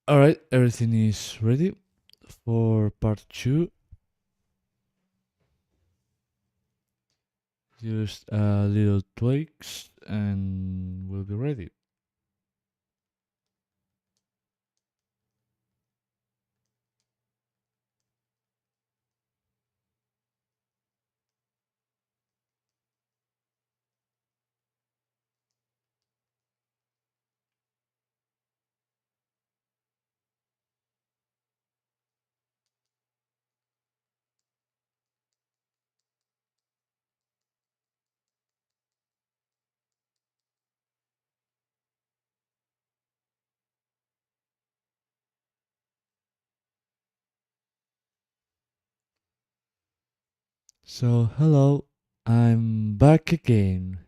Alright, everything is ready for part 2. Just a little tweaks and we'll be ready. So, hello, I'm back again.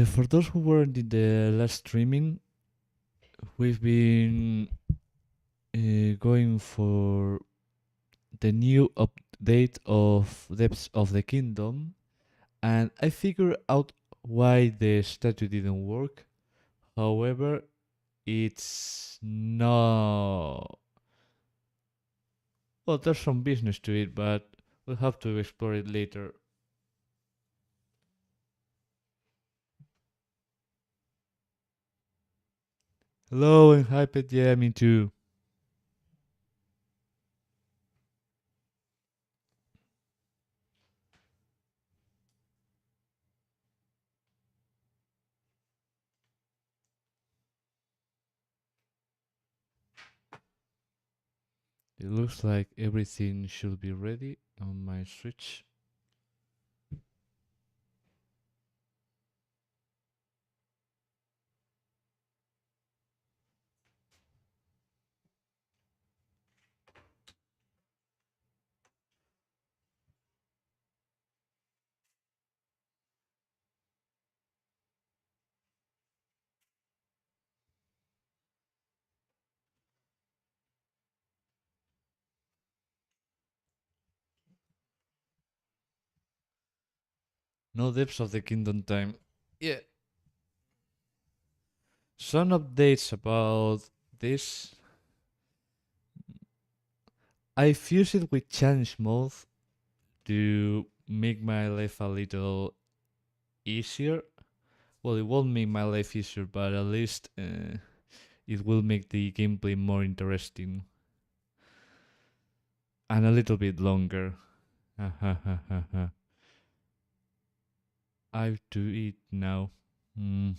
For those who weren't in the last streaming, we've been going for the new update of Depths of the Kingdom, and I figured out why the statue didn't work. However, it's not. Well, there's some business to it, but we'll have to explore it later. Hello and hyped, yeah, me too. It looks like everything should be ready on my Switch. No Depths of the Kingdom time. Yeah. Some updates about this. I fused it with challenge mode to make my life a little easier. Well, it won't make my life easier, but at least it will make the gameplay more interesting and a little bit longer. I have to eat now. Mm.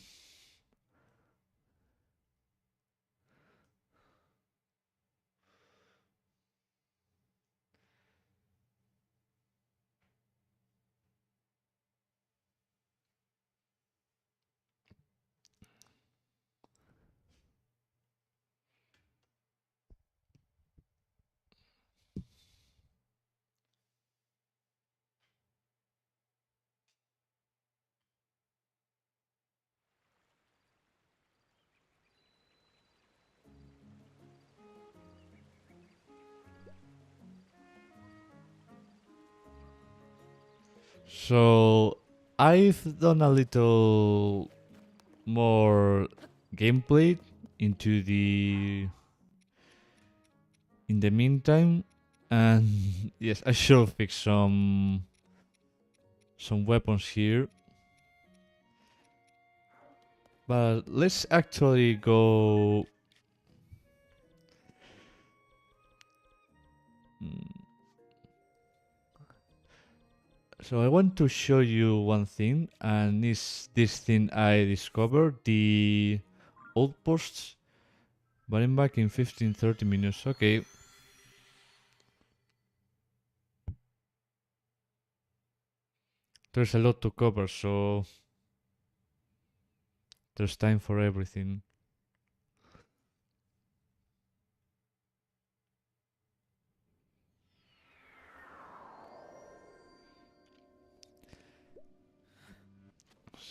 So I've done a little more gameplay into the in the meantime, and yes, I should fix some weapons here. But let's actually go. Mm, So I want to show you one thing, and this thing I discovered, the outposts. But I'm back in 15-30 minutes. Okay, there's a lot to cover, so there's time for everything.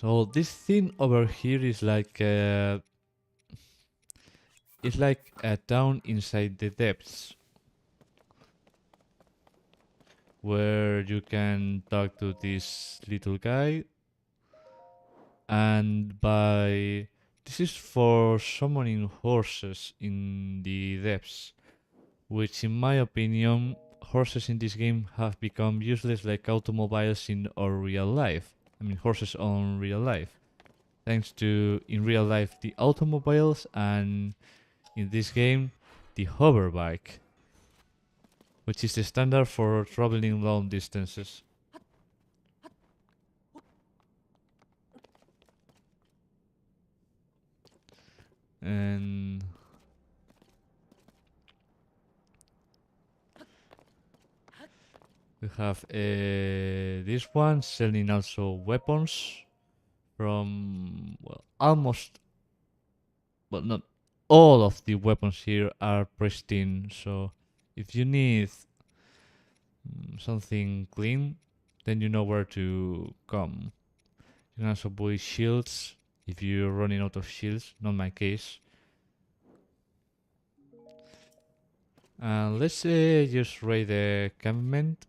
So this thing over here is like it's like a town inside the depths where you can talk to this little guy, and by this is for summoning horses in the depths, which in my opinion horses in this game have become useless like automobiles in our real life. I mean horses on real life. Thanks to in real life the automobiles and in this game the hoverbike, which is the standard for traveling long distances. And we have this one selling also weapons from, well, almost, well, not all of the weapons here are pristine, so if you need something clean, then you know where to come. You can also buy shields if you're running out of shields, not my case. Let's just raid the campment.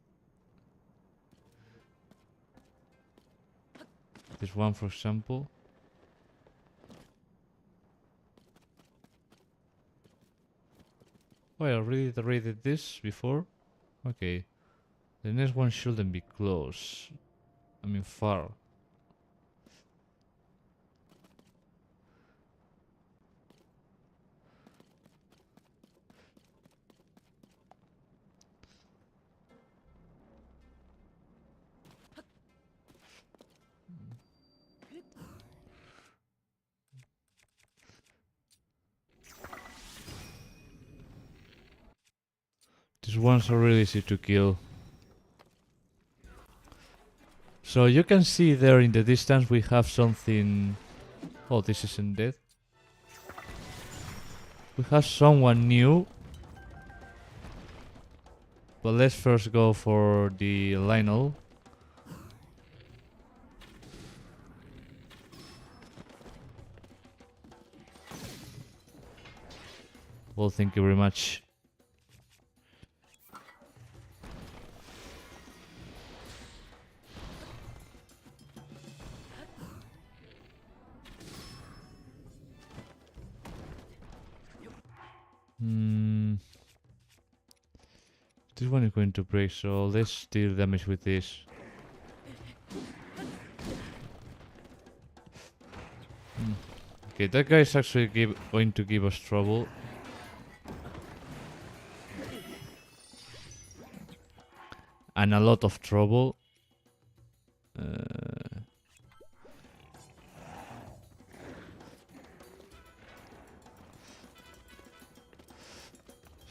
This one, for example. Oh, I already raided this before. Okay. The next one shouldn't be close. I mean, far. These ones are really easy to kill. So you can see there in the distance we have something... Oh, this isn't dead. We have someone new. But let's first go for the Lionel. Well, thank you very much. This one is going to break, so let's deal damage with this. Okay, that guy is actually going to give us trouble. And a lot of trouble.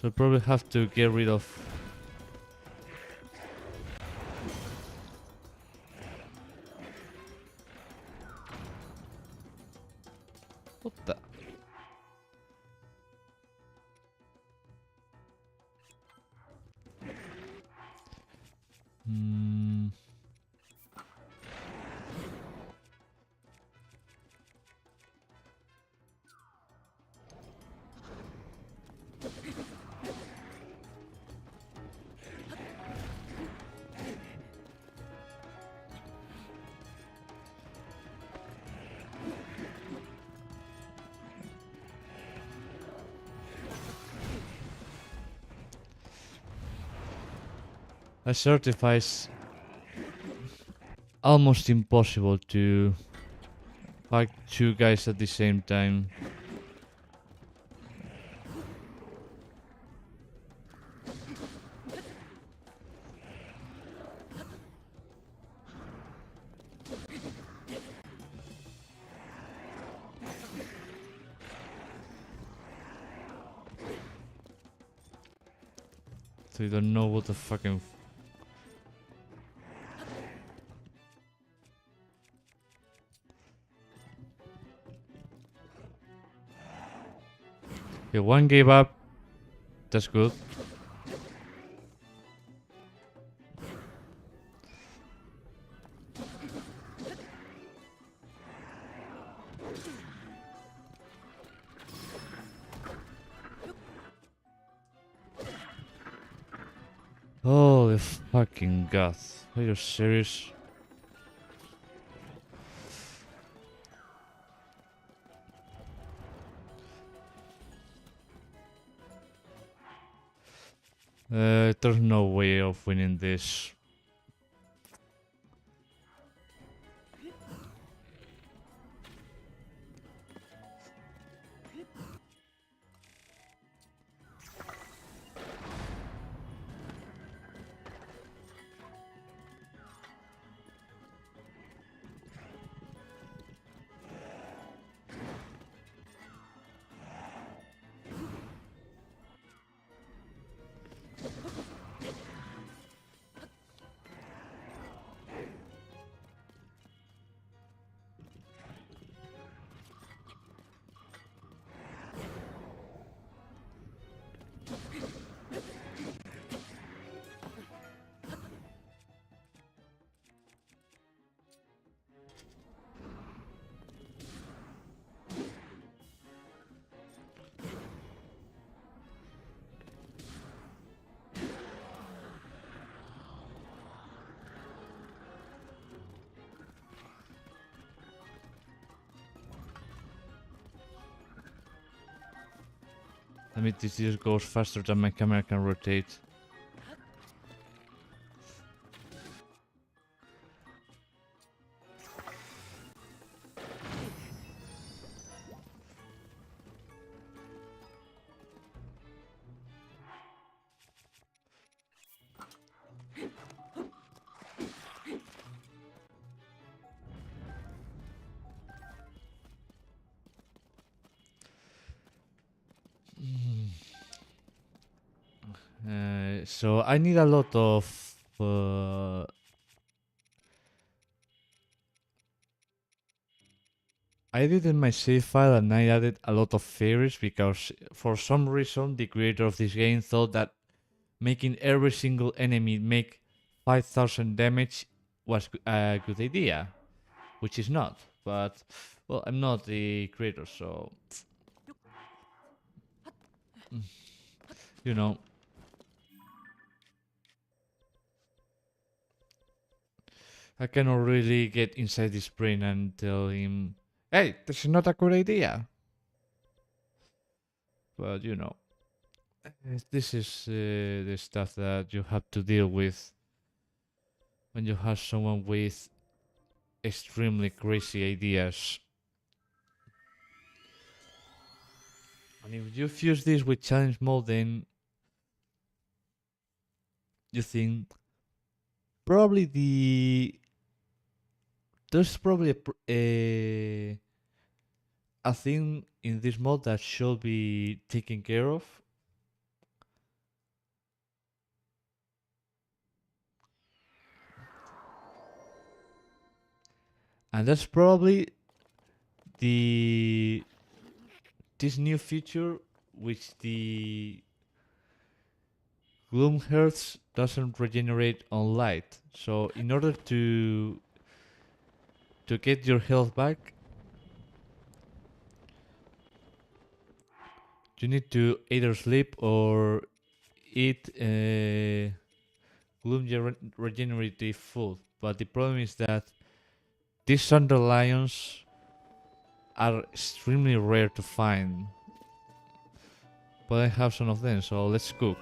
So probably have to get rid of... What the... A certifies almost impossible to fight two guys at the same time. So you don't know what the fucking... Okay, one gave up. That's good. Holy fucking god. Are you serious? There's no way of winning this. I mean, this just goes faster than my camera can rotate. So I need a lot of I did in my save file and I added a lot of fairies because for some reason the creator of this game thought that making every single enemy make 5,000 damage was a good idea, which is not. But well, I'm not the creator, so you know. I cannot really get inside his brain and tell him, hey, this is not a good idea. But you know, this is the stuff that you have to deal with when you have someone with extremely crazy ideas. And if you fuse this with challenge mode, then you think probably there's probably a thing in this mode that should be taken care of. And that's probably the this new feature which the Gloom Hearts doesn't regenerate on light. So in order to get your health back, you need to either sleep or eat Gloom regenerative food. But the problem is that these Thunder Lions are extremely rare to find. But I have some of them, so let's cook.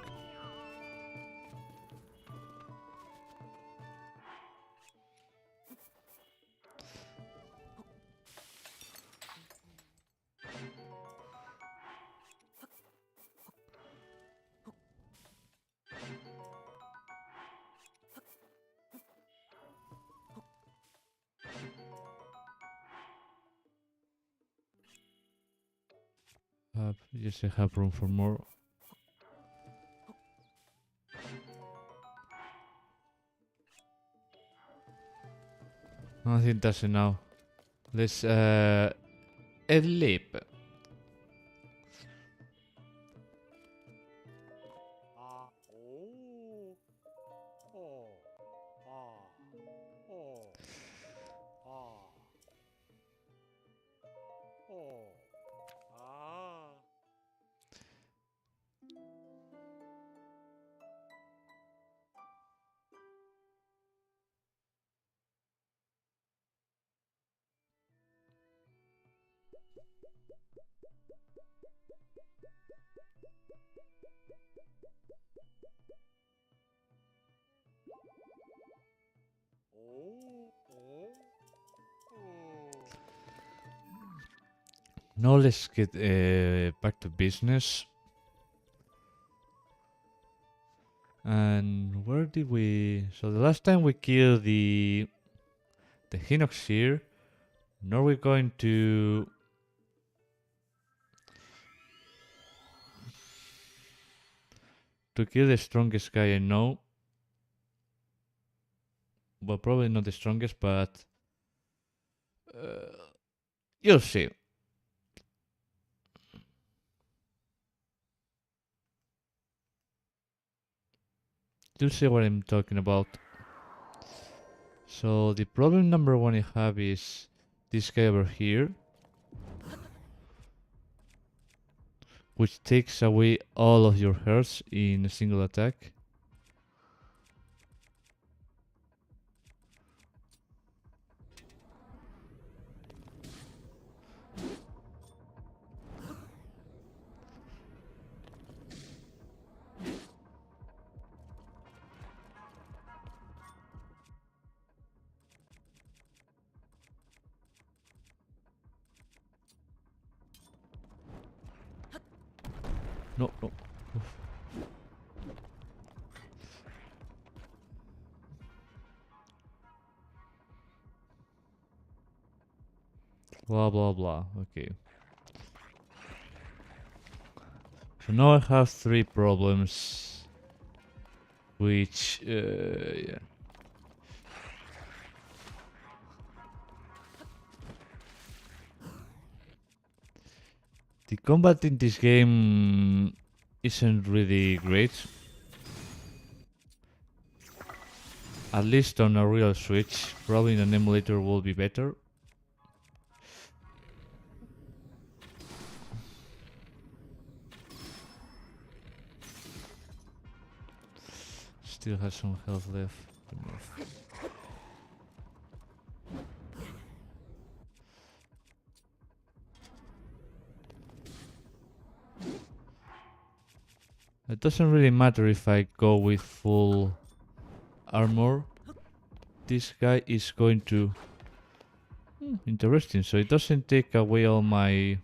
Yes, I have room for more. I think that's enough. Let's sleep. Now let's get back to business. And where did we... So the last time we killed the Hinox here. Now we're going to... kill the strongest guy I know. Well, probably not the strongest, but... you'll see. You'll see what I'm talking about. So the problem number one I have is this guy over here, which takes away all of your hearts in a single attack. No, no. Oof. Blah blah blah. Okay. So now I have three problems, which yeah. The combat in this game isn't really great. At least on a real Switch. Probably in an emulator will be better. Still has some health left. It doesn't really matter if I go with full armor. This guy is going to... interesting, so it doesn't take away all my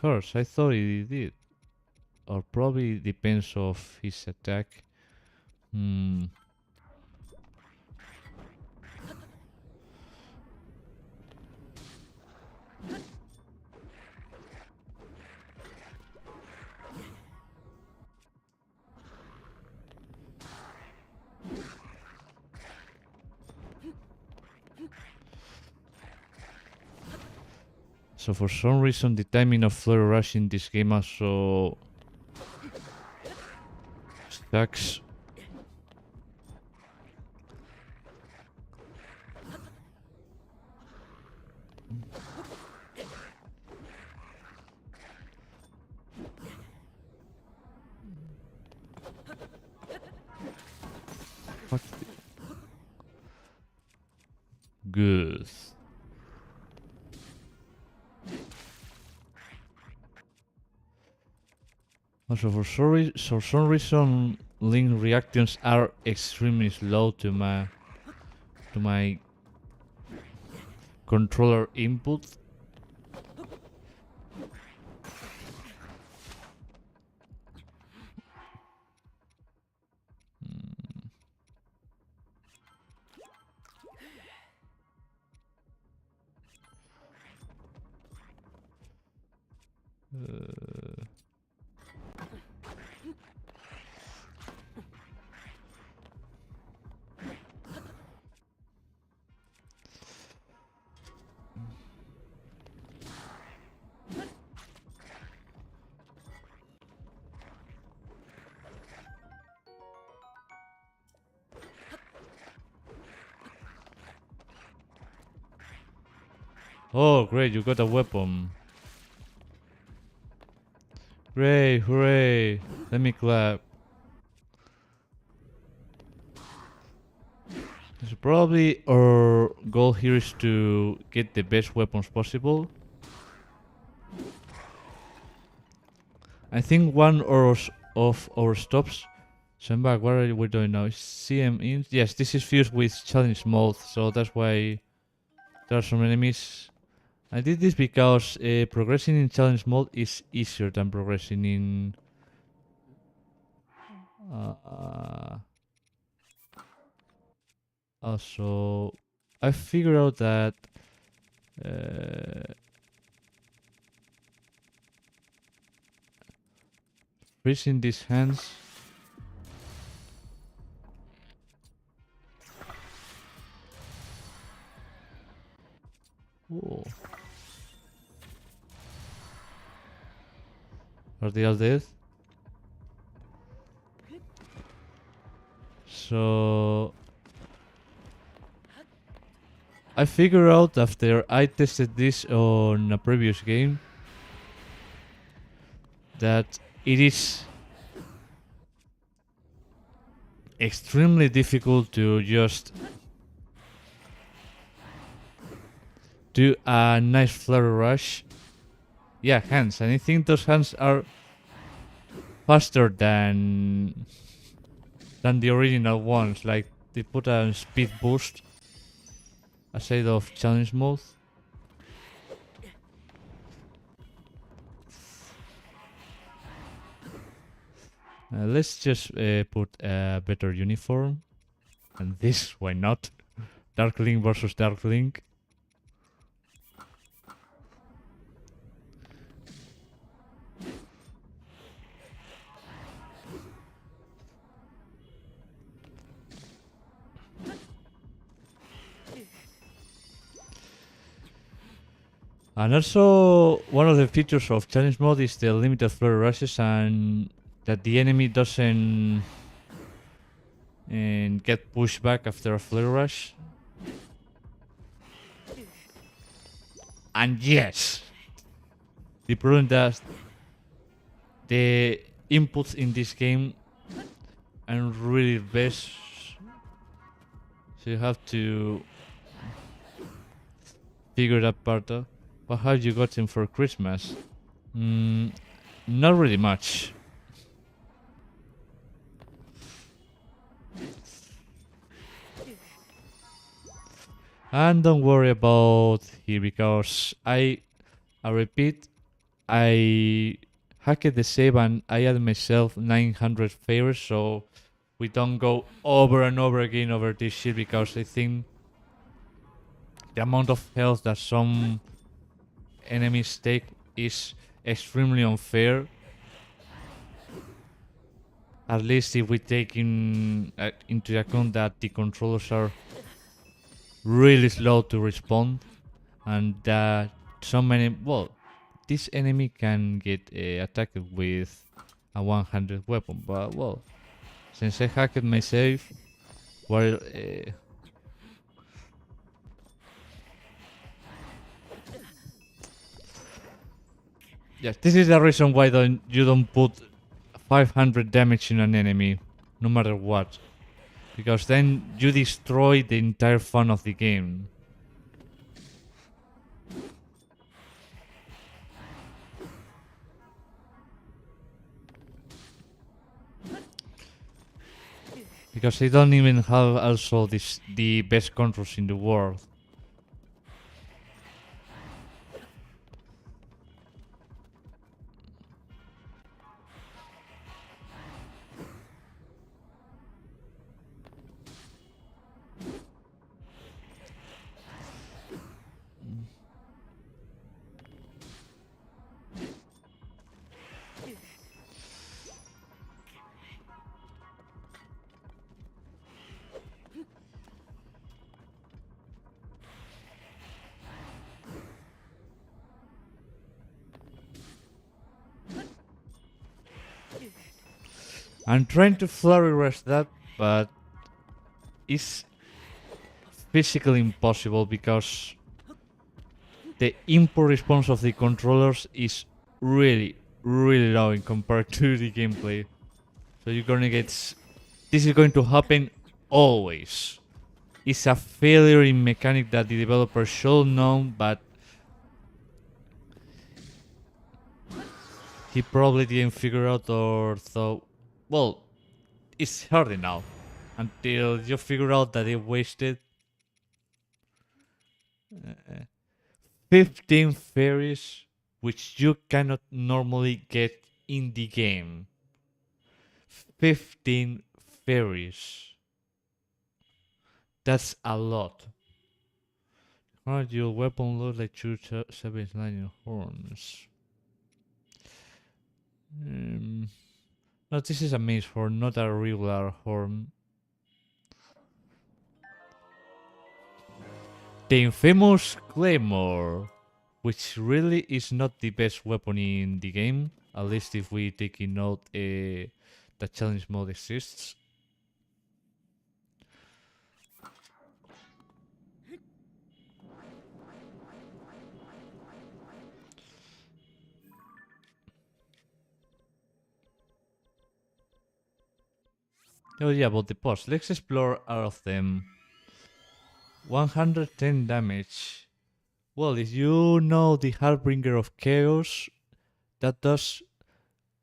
hearts. I thought it did. Or probably depends of his attack. So for some reason the timing of Flare Rush in this game also sucks. Fuck. Good. Also, for some reason, link reactions are extremely slow to my controller input. Oh, great, you got a weapon. Great, hooray. Let me clap. So probably our goal here is to get the best weapons possible. I think of our stops. Sembag, what are we doing now? CM in? Yes, this is fused with challenge mode, so that's why there are some enemies. I did this because progressing in challenge mode is easier than progressing in. Also, I figured out that uh, freezing these hands. Ooh. Are they all dead? So I figured out after I tested this on a previous game that it is extremely difficult to just do a nice flurry rush. Yeah, hands. And I think those hands are faster than the original ones. Like they put a speed boost aside of challenge mode. Let's just put a better uniform. And this, why not? Darkling versus Darkling. And also, one of the features of challenge mode is the limited flurry rushes and that the enemy doesn't get pushed back after a flurry rush. And yes, the problem that the inputs in this game are really best, so you have to figure that part out. What have you gotten for Christmas? Not really much. And don't worry about here because I repeat, I hacked the save and I added myself 900 favors, so we don't go over and over again over this shit because I think the amount of health that some enemies take is extremely unfair. At least if we take into account that the controllers are really slow to respond and that so many, well, this enemy can get attacked with a one-handed weapon, but well, since I hacked my save, well, yes, this is the reason why you don't put 500 damage in an enemy, no matter what, because then you destroy the entire fun of the game. Because they don't even have also the best controls in the world. I'm trying to flurry rush that, but it's physically impossible because the input response of the controllers is really, really low in compared to the gameplay. So you're gonna get... This is going to happen always. It's a failure in mechanic that the developer should know, but he probably didn't figure out or thought, well, it's hard now. Until you figure out that it wasted 15 fairies, which you cannot normally get in the game. 15 fairies. That's a lot. Alright, your weapon looks like two seven lightning horns. No, this is a mace horn, not a regular horn. The infamous Claymore, which really is not the best weapon in the game, at least if we take in note that challenge mode exists. Oh yeah, about the boss. Let's explore all of them. 110 damage. Well, if you know the Harbinger of Chaos, that does...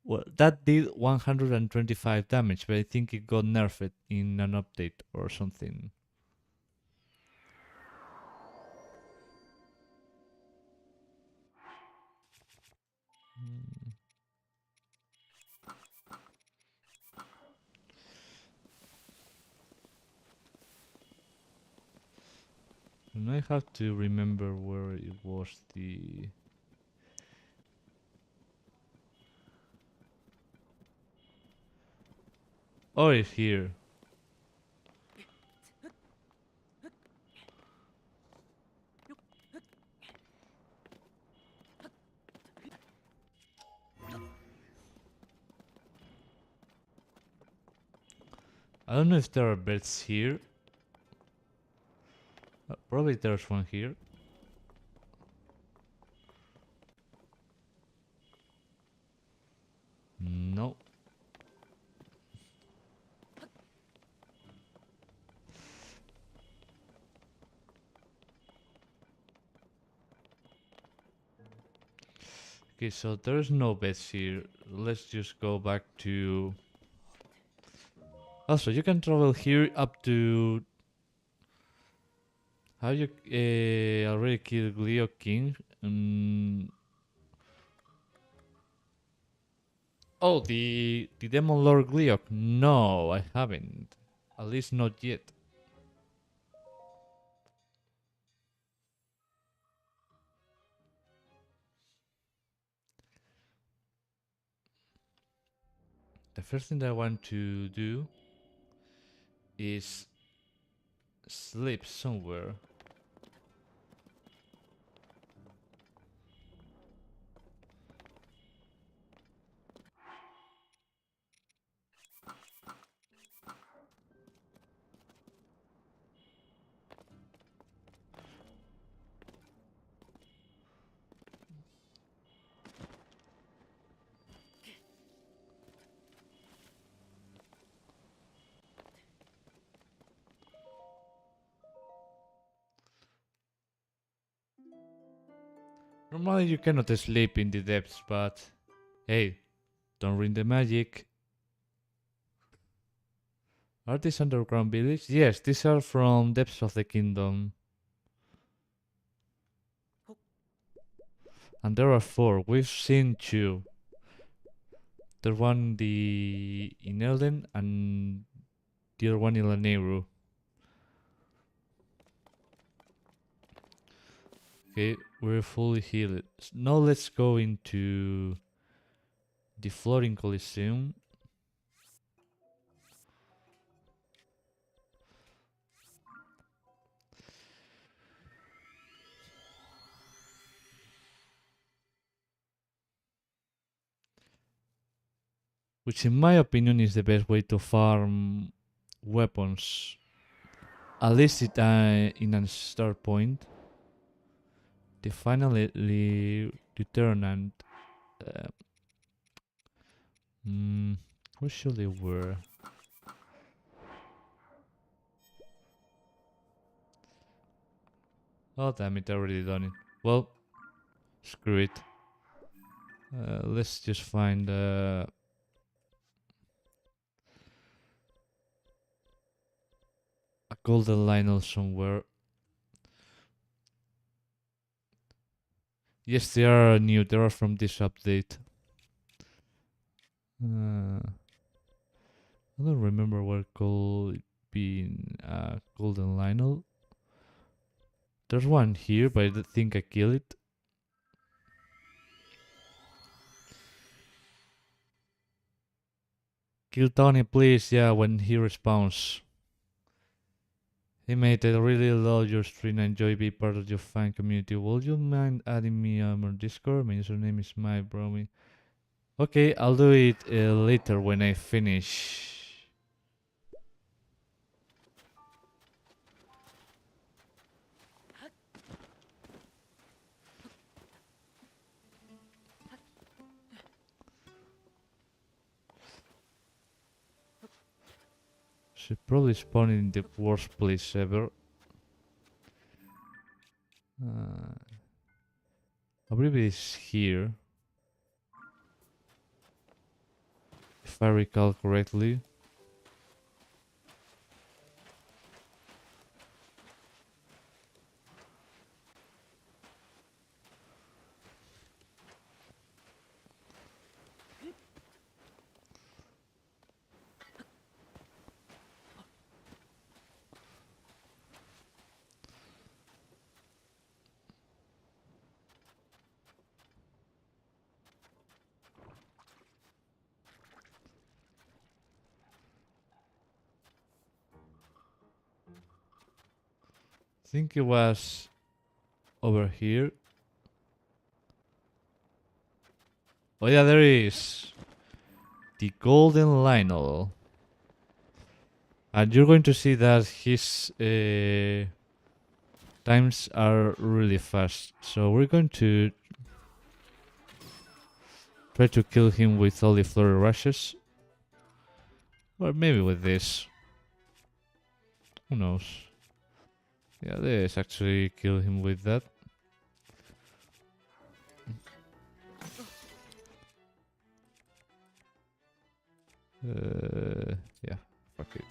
Well, that did 125 damage, but I think it got nerfed in an update or something. And I have to remember where it was the... Oh, it's here. I don't know if there are beds here. Probably there's one here. No. Okay, so there's no beds here. Let's just go back to... Also, you can travel here up to... How you already killed Leo King? Oh, the Demon Lord Gleok. No, I haven't. At least not yet. The first thing that I want to do is sleep somewhere. Normally you cannot sleep in the depths, but hey, don't ruin the magic. Are these underground villages? Yes, these are from Depths of the Kingdom. And there are 4. We've seen 2. There's one in Elden and the other one in Lanayru. Okay, we're fully healed. Now let's go into the Floating Coliseum. Which in my opinion is the best way to farm weapons. At least in a start point. They finally return and... what should they wear? Oh damn it, I already done it. Well, screw it. Let's just find a golden Lionel somewhere. Yes, they are new. They are from this update. I don't remember what called being golden Lionel. There's one here, but I don't think I killed it. Kill Tony, please. Yeah, when he respawns. Hey mate, I really love your stream and enjoy being part of your fan community. Would you mind adding me on our Discord? My username is MyBromy. Okay, I'll do it later when I finish. Should probably spawn in the worst place ever. I believe it's here. If I recall correctly. I think it was over here. Oh yeah, there is. The golden Lionel. And you're going to see that his times are really fast. So we're going to try to kill him with all the flurry rushes. Or maybe with this. Who knows? Yeah, let's actually kill him with that. Yeah, fuck it.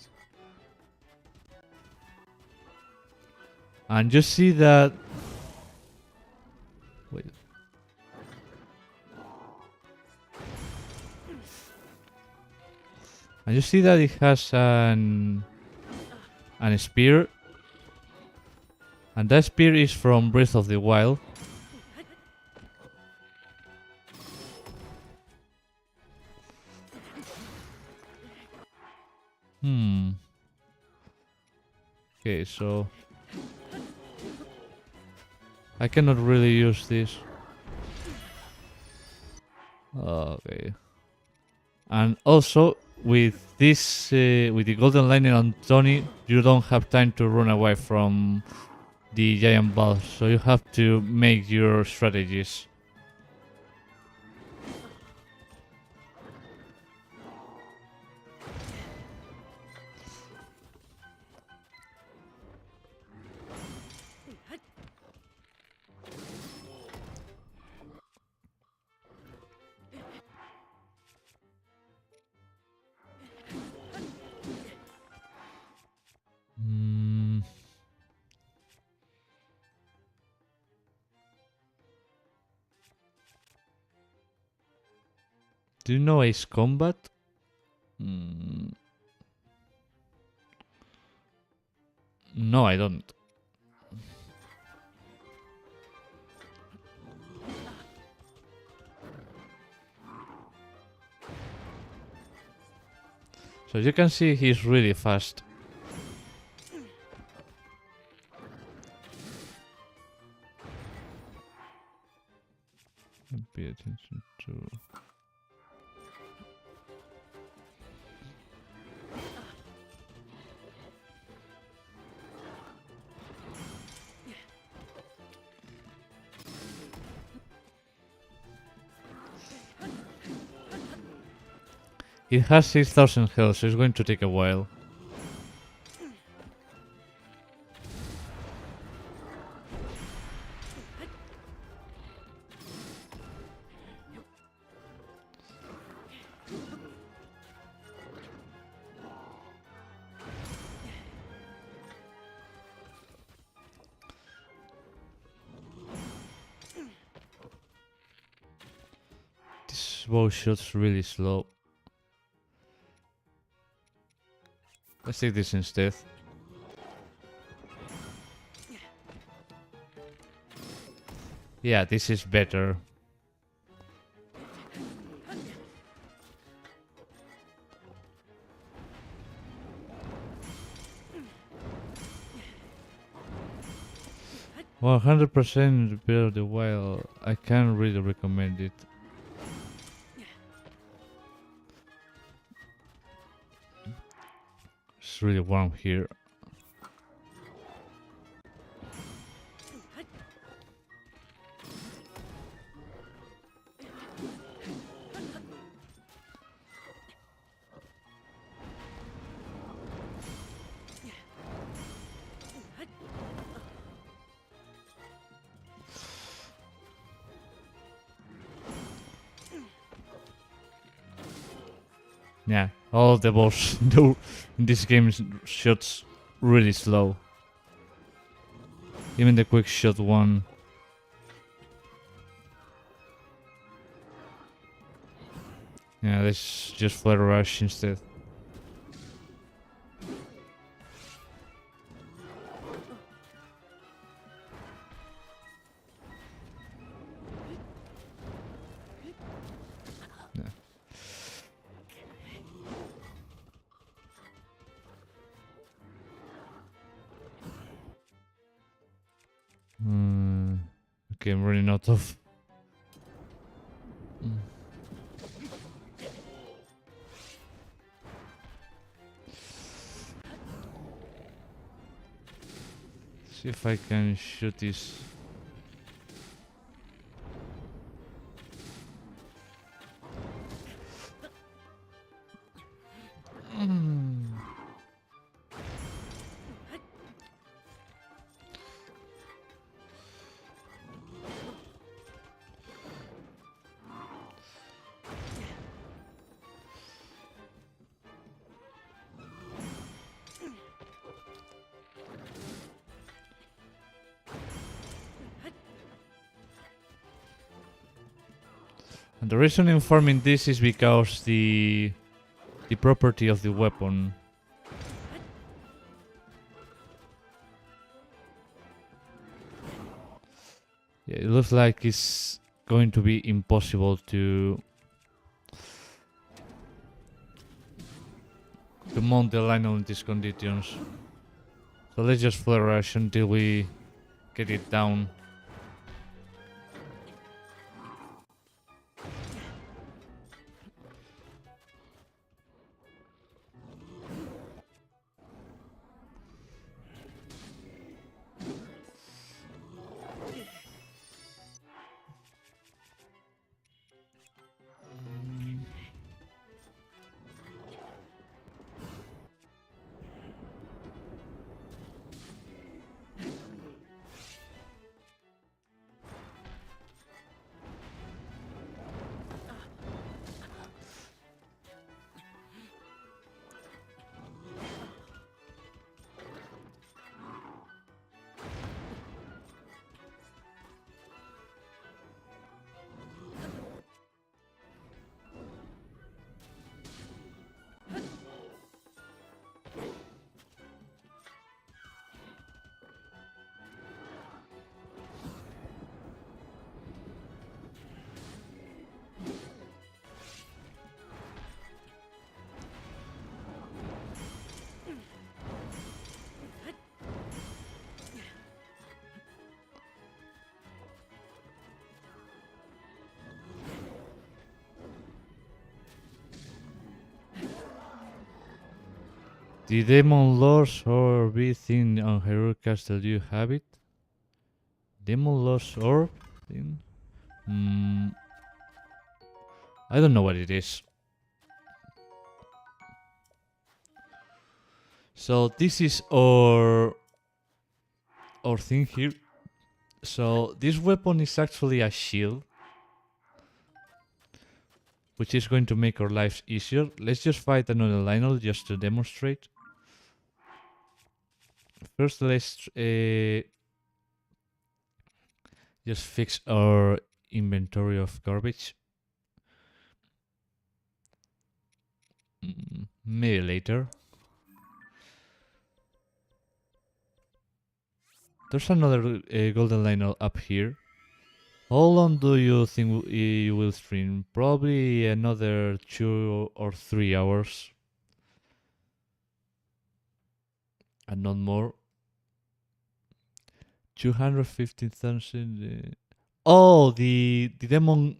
And you see that... Wait. And you see that it has an spear. And that spear is from Breath of the Wild. Okay, so... I cannot really use this. Okay. And also, with this, with the golden lightning on Tony, you don't have time to run away from the giant boss, so you have to make your strategies. Do you know Ace Combat? No, I don't. So you can see he's really fast. Pay attention to... It has 6,000 health, so it's going to take a while. This bow shot's really slow. Let's take this instead. Yeah, this is better. Well, 100% Breath of the Wild. I can't really recommend it. It's really warm here. Yeah, all the balls do in this game shots really slow. Even the quick shot one. Yeah, let's just flare rush instead. Yeah. Okay, I'm running out of. See if I can shoot this. And the reason I'm farming this is because the property of the weapon. Yeah, it looks like it's going to be impossible to mount the Lionel in these conditions. So let's just flare rush until we get it down. The Demon Lords Orb thing on Heroic Castle, do you have it? Demon Lords Orb thing? I don't know what it is. So this is our thing here. So this weapon is actually a shield, which is going to make our lives easier. Let's just fight another Lionel just to demonstrate. First, let's just fix our inventory of garbage. Maybe later. There's another golden line up here. How long do you think you will stream? Probably another 2 or 3 hours. And not more. 250,000. Oh, the Demon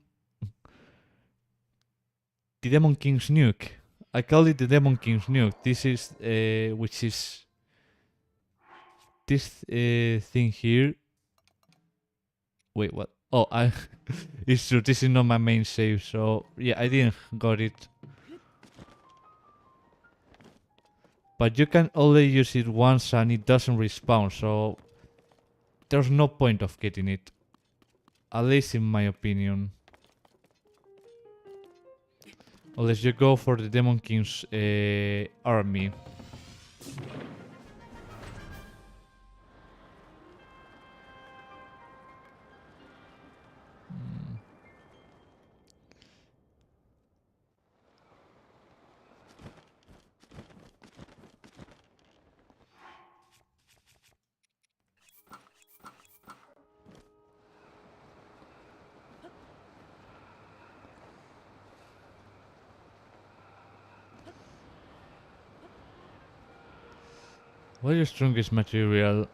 King's nuke. I call it the Demon King's nuke. This is which is this thing here. Wait, what? Oh, I. It's true. This is not my main save, so yeah, I didn't got it. But you can only use it once, and it doesn't respawn. So there's no point of getting it. At least in my opinion. Unless you go for the Demon King's army. What is your strongest material?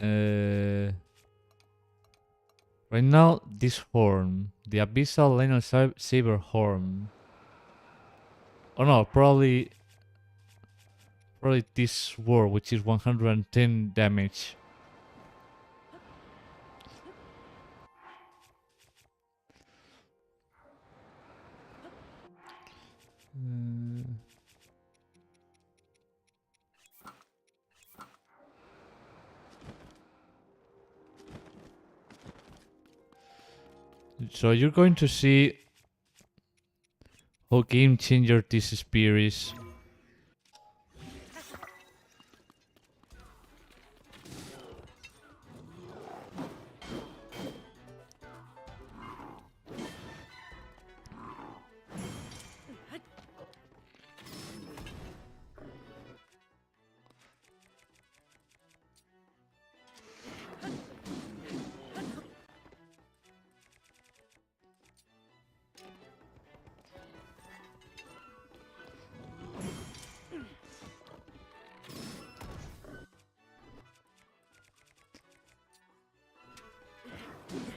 Right now, this horn. The Abyssal Lion Saber horn. Oh no, probably this sword, which is 110 damage. So you're going to see how game changer this spear is.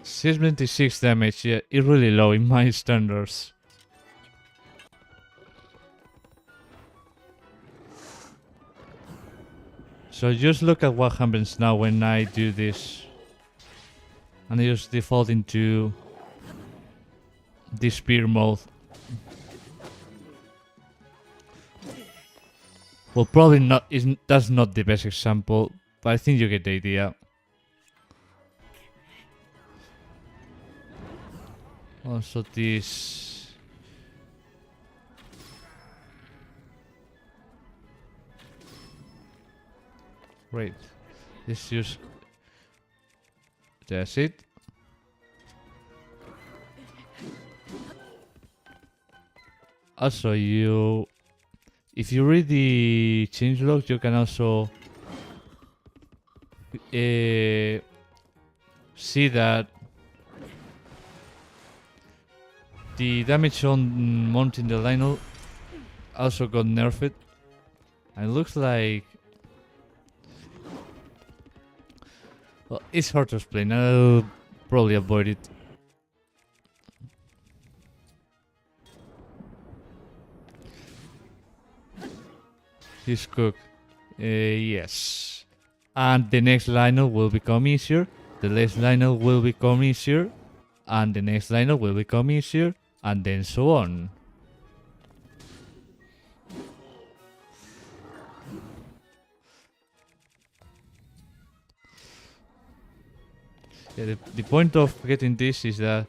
$626 damage, yeah, it's really low in my standards. So just look at what happens now when I do this. And I just default into this spear mode. Well, probably not. That's not the best example, but I think you get the idea. Also, this. Great. This just. That's it. Also, if you read the changelog, you can also see that the damage on mounting the Lionel also got nerfed. And it looks like... Well, it's hard to explain. I'll probably avoid it. He's cooked. Yes. And the next Lionel will become easier. The next Lionel will become easier. And the next Lionel will become easier. And then so on. Yeah, the point of getting this is that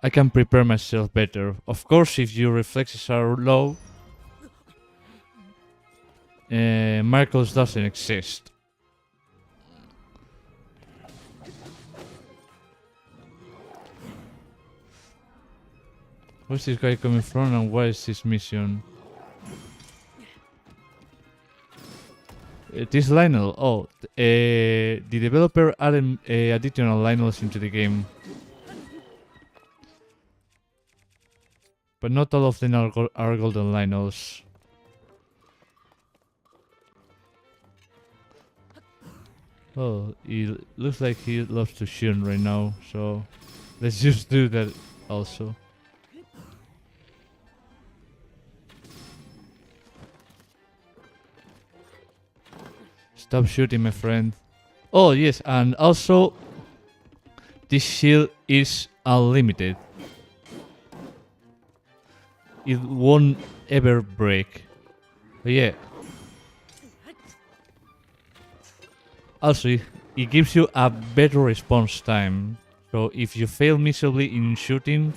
I can prepare myself better. Of course, if your reflexes are low, miracles doesn't exist. Where's this guy coming from and what is his mission? This Lionel. Oh, the developer added additional Lionels into the game. But not all of them are golden Lionels. Oh, he looks like he loves to shoot right now, so let's just do that also. Stop shooting, my friend. Oh, yes, and also this shield is unlimited. It won't ever break. But yeah. Also, it gives you a better response time. So if you fail miserably in shooting,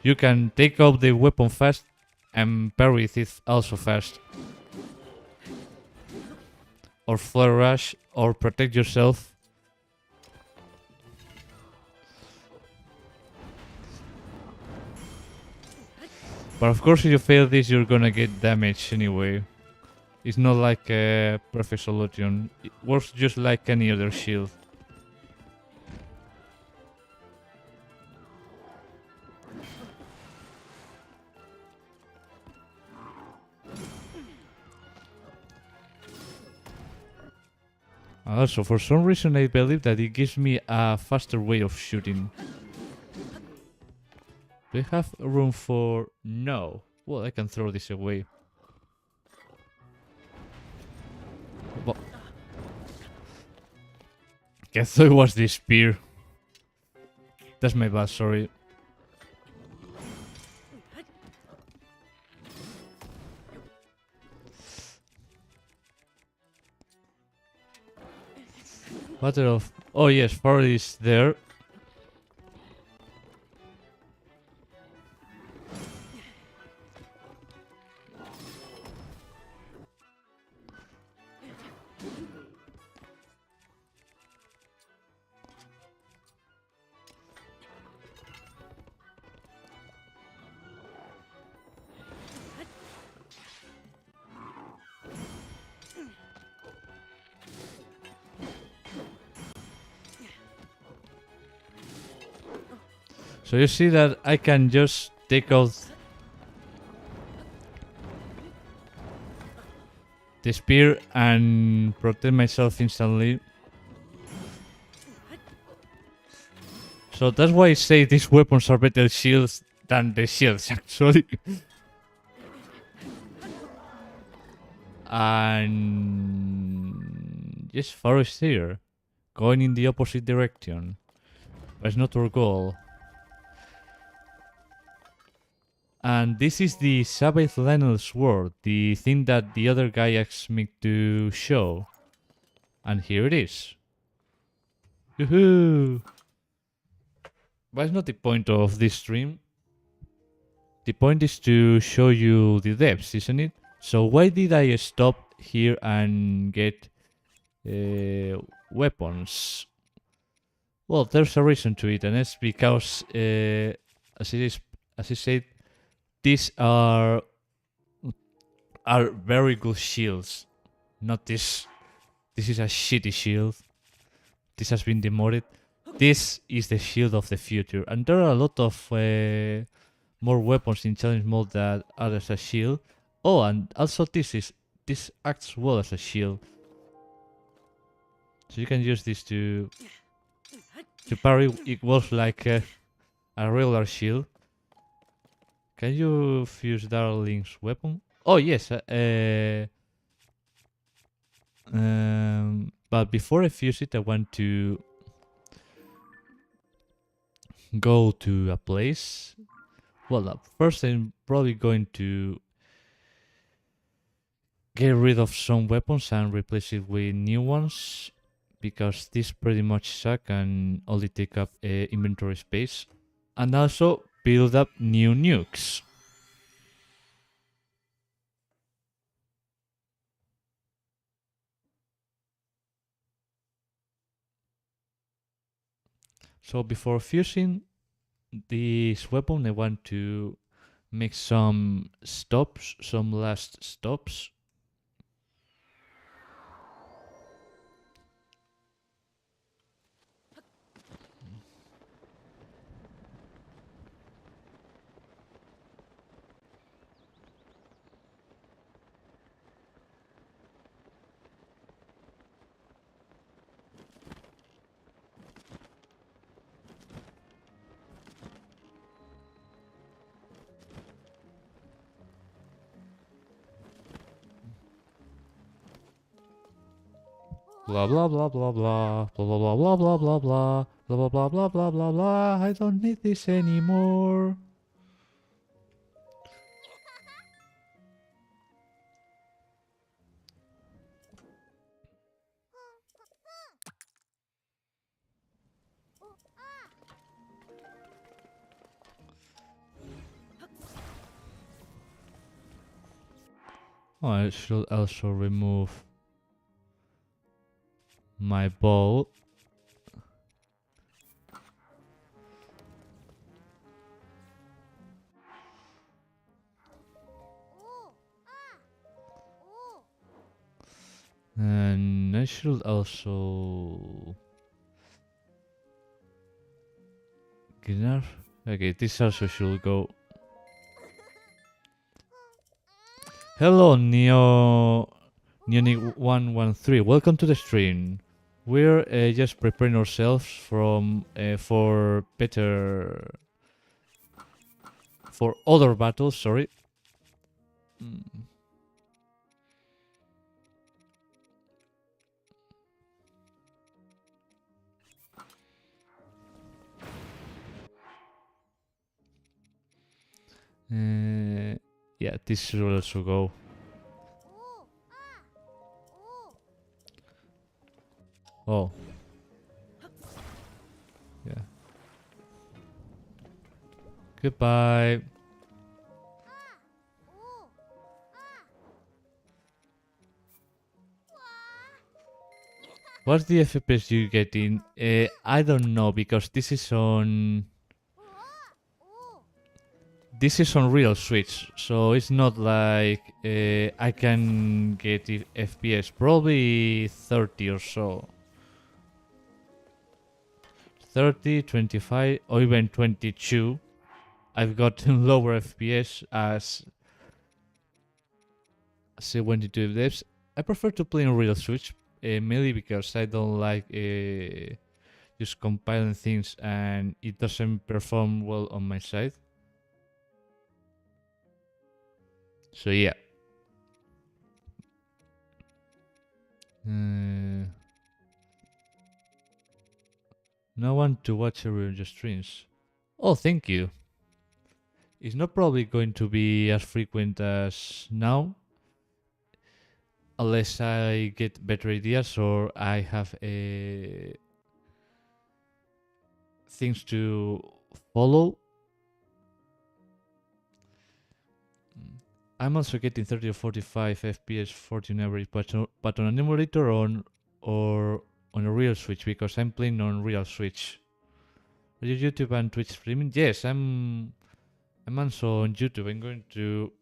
you can take out the weapon fast and parry it also fast. Or flare rush, or protect yourself. But of course if you fail this you're gonna get damage anyway. It's not like a perfect solution. It works just like any other shield. Also, for some reason I believe that it gives me a faster way of shooting. Do I have room for... No. Well, I can throw this away. But... I thought it was the spear. That's my bad, sorry. Matter of... Oh yes, fire is there. So you see that I can just take out the spear and protect myself instantly. So that's why I say these weapons are better shields than the shields actually. And yes, forest here, going in the opposite direction. But it's not our goal. And this is the Sabbath Lionel sword, the thing that the other guy asked me to show. And here it is. Woohoo! But it's not the point of this stream. The point is to show you the depths, isn't it? So why did I stop here and get weapons? Well, there's a reason to it, and it's because, as I said, these are very good shields. Not this. This is a shitty shield. This has been demodded. This is the shield of the future, and there are a lot of more weapons in challenge mode that are as a shield. Oh, and also this acts well as a shield. So you can use this to parry. It was like a regular shield. Can you fuse Darling's weapon? Oh yes. But before I fuse it, I want to go to a place. Well, first I'm probably going to get rid of some weapons and replace it with new ones, because these pretty much suck and only take up inventory space. And also build up new nukes. So before fusing this weapon, I want to make some stops, some last stops. Blah blah blah blah blah blah blah blah blah blah blah blah blah blah blah blah blah blah. I don't need this anymore. Oh, I should also remove my bow. And I should also get enough. Okay, this also should go. Hello, Neonic113. Welcome to the stream. We're just preparing ourselves for other battles. Sorry. Yeah, this should also go. Oh. Yeah. Goodbye. What's the FPS you getting? I don't know because this is on real Switch, so it's not like I can get FPS. Probably 30 or so. 30, 25, or even 22. I've gotten lower FPS as say 22 FPS. I prefer to play on real Switch, mainly because I don't like just compiling things and it doesn't perform well on my side. So yeah. No one to watch your streams. Oh, thank you. It's not probably going to be as frequent as now, unless I get better ideas or I have things to follow. I'm also getting 30 or 45 FPS 14 average, but on an emulator or on a real Switch because I'm playing on real Switch. Are you YouTube and Twitch streaming? Yes, I'm also on YouTube. I'm going to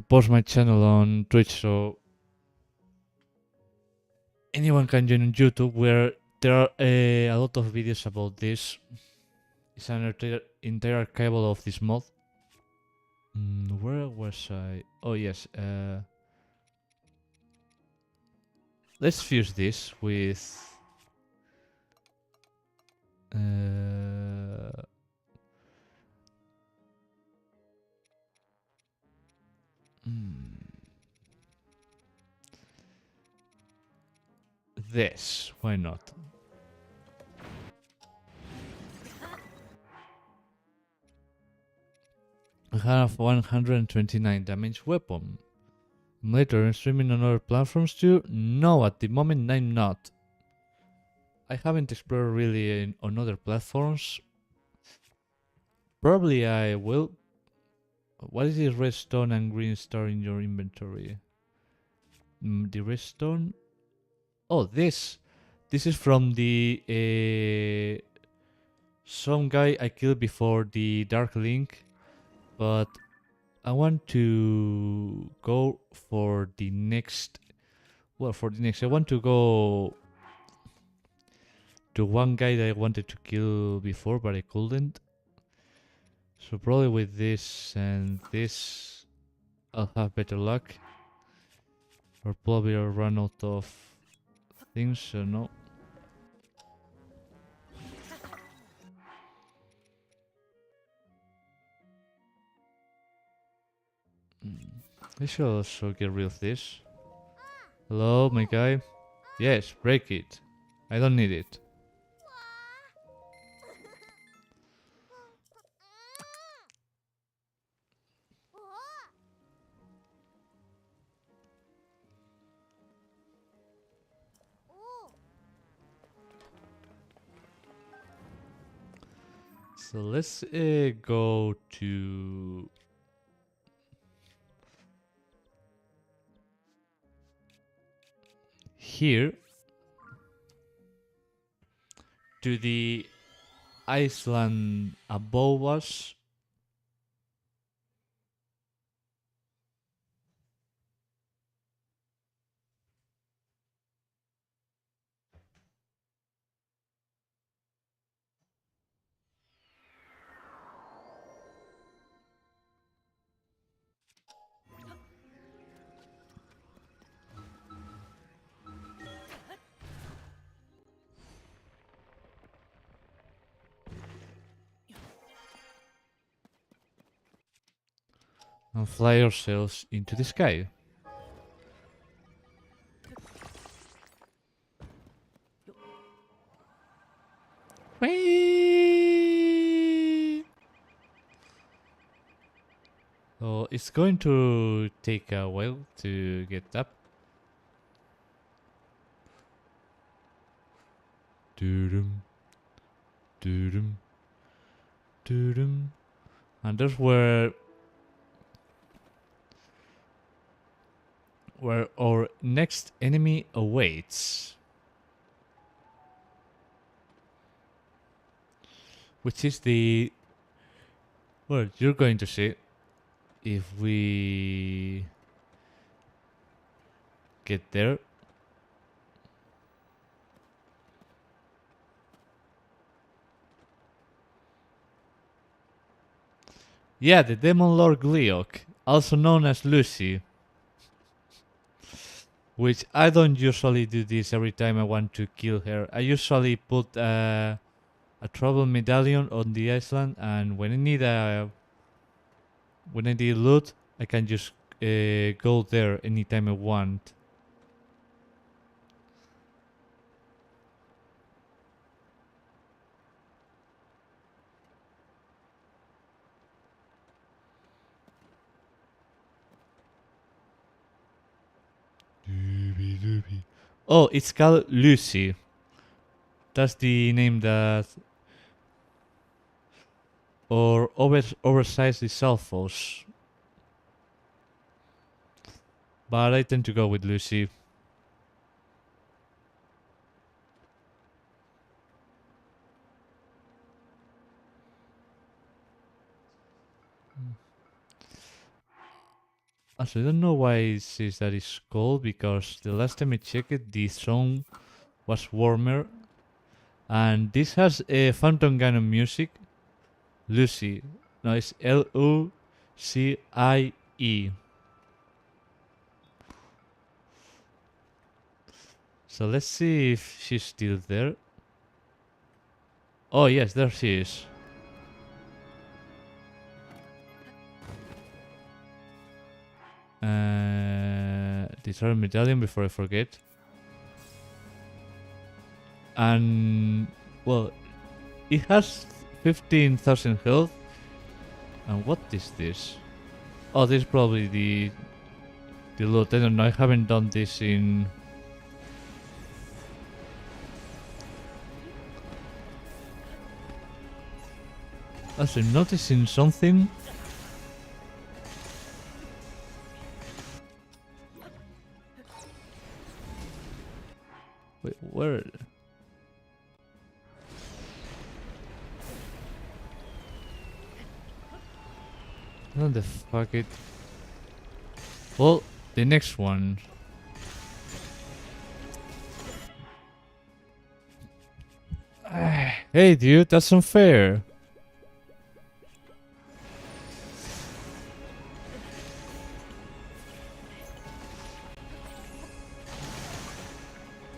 post my channel on Twitch so anyone can join on YouTube where there are a lot of videos about this. It's an entire archival of this mod. Where was I? Oh yes. Let's fuse this with. This. Why not? I have 129 damage weapon. Later, streaming on other platforms too? No, at the moment I'm not. I haven't explored really on other platforms. Probably I will. What is this red stone and green star in your inventory? The redstone. Oh, this is from the some guy I killed before the Dark Link, but I want to go for the next. Well, for the next, I want to go to one guy that I wanted to kill before, but I couldn't. So probably with this and this, I'll have better luck. Or probably I'll run out of things, so no. I should also get rid of this. Hello, my guy. Yes, break it. I don't need it. So let's go to here to the island above us. And fly ourselves into the sky. Whee! So it's going to take a while to get up. Doo-dum, doo-dum, doo-dum. And that's where our next enemy awaits. Which is the... Well, you're going to see if we get there. Yeah, the Demon Lord Gleok, also known as Lucy. Which I don't usually do this every time I want to kill her. I usually put a trouble medallion on the island, and when I need loot, I can just go there anytime I want. Oh, it's called Lucy. That's the name that... Or oversized the Salfos. But I tend to go with Lucy. Also, I don't know why it says that it's cold, because the last time I checked it, the zone was warmer. And this has a Phantom Ganon music. Lucy. No, it's Lucie. So let's see if she's still there. Oh yes, there she is. Disarm medallion before I forget. And well, it has 15,000 health. And what is this? Oh, this is probably the loot. I don't know. I haven't done this in... Also, noticing something. Wait, where? What the fuck it? Well, the next one. Hey dude, that's unfair.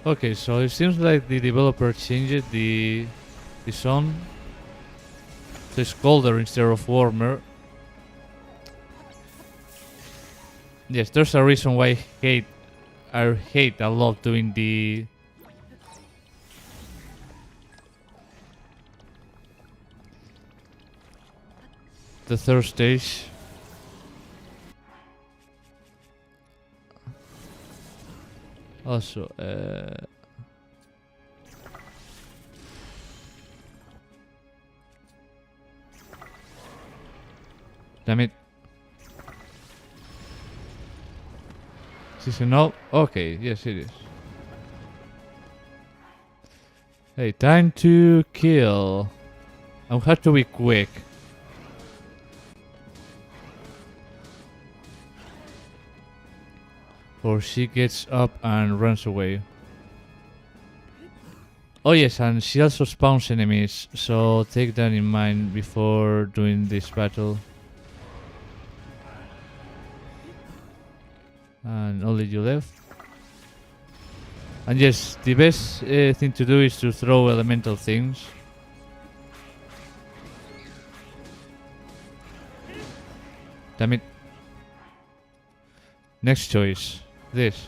Okay, so it seems like the developer changed the sun. So it's colder instead of warmer. Yes, there's a reason why I hate a lot doing the third stage. Also, damn it. Is this a no? Okay, yes it is. Hey, time to kill. I have to be quick. Or she gets up and runs away. Oh yes, and she also spawns enemies, so take that in mind before doing this battle. And only you left. And yes, the best thing to do is to throw elemental things. Damn it. Next choice. This.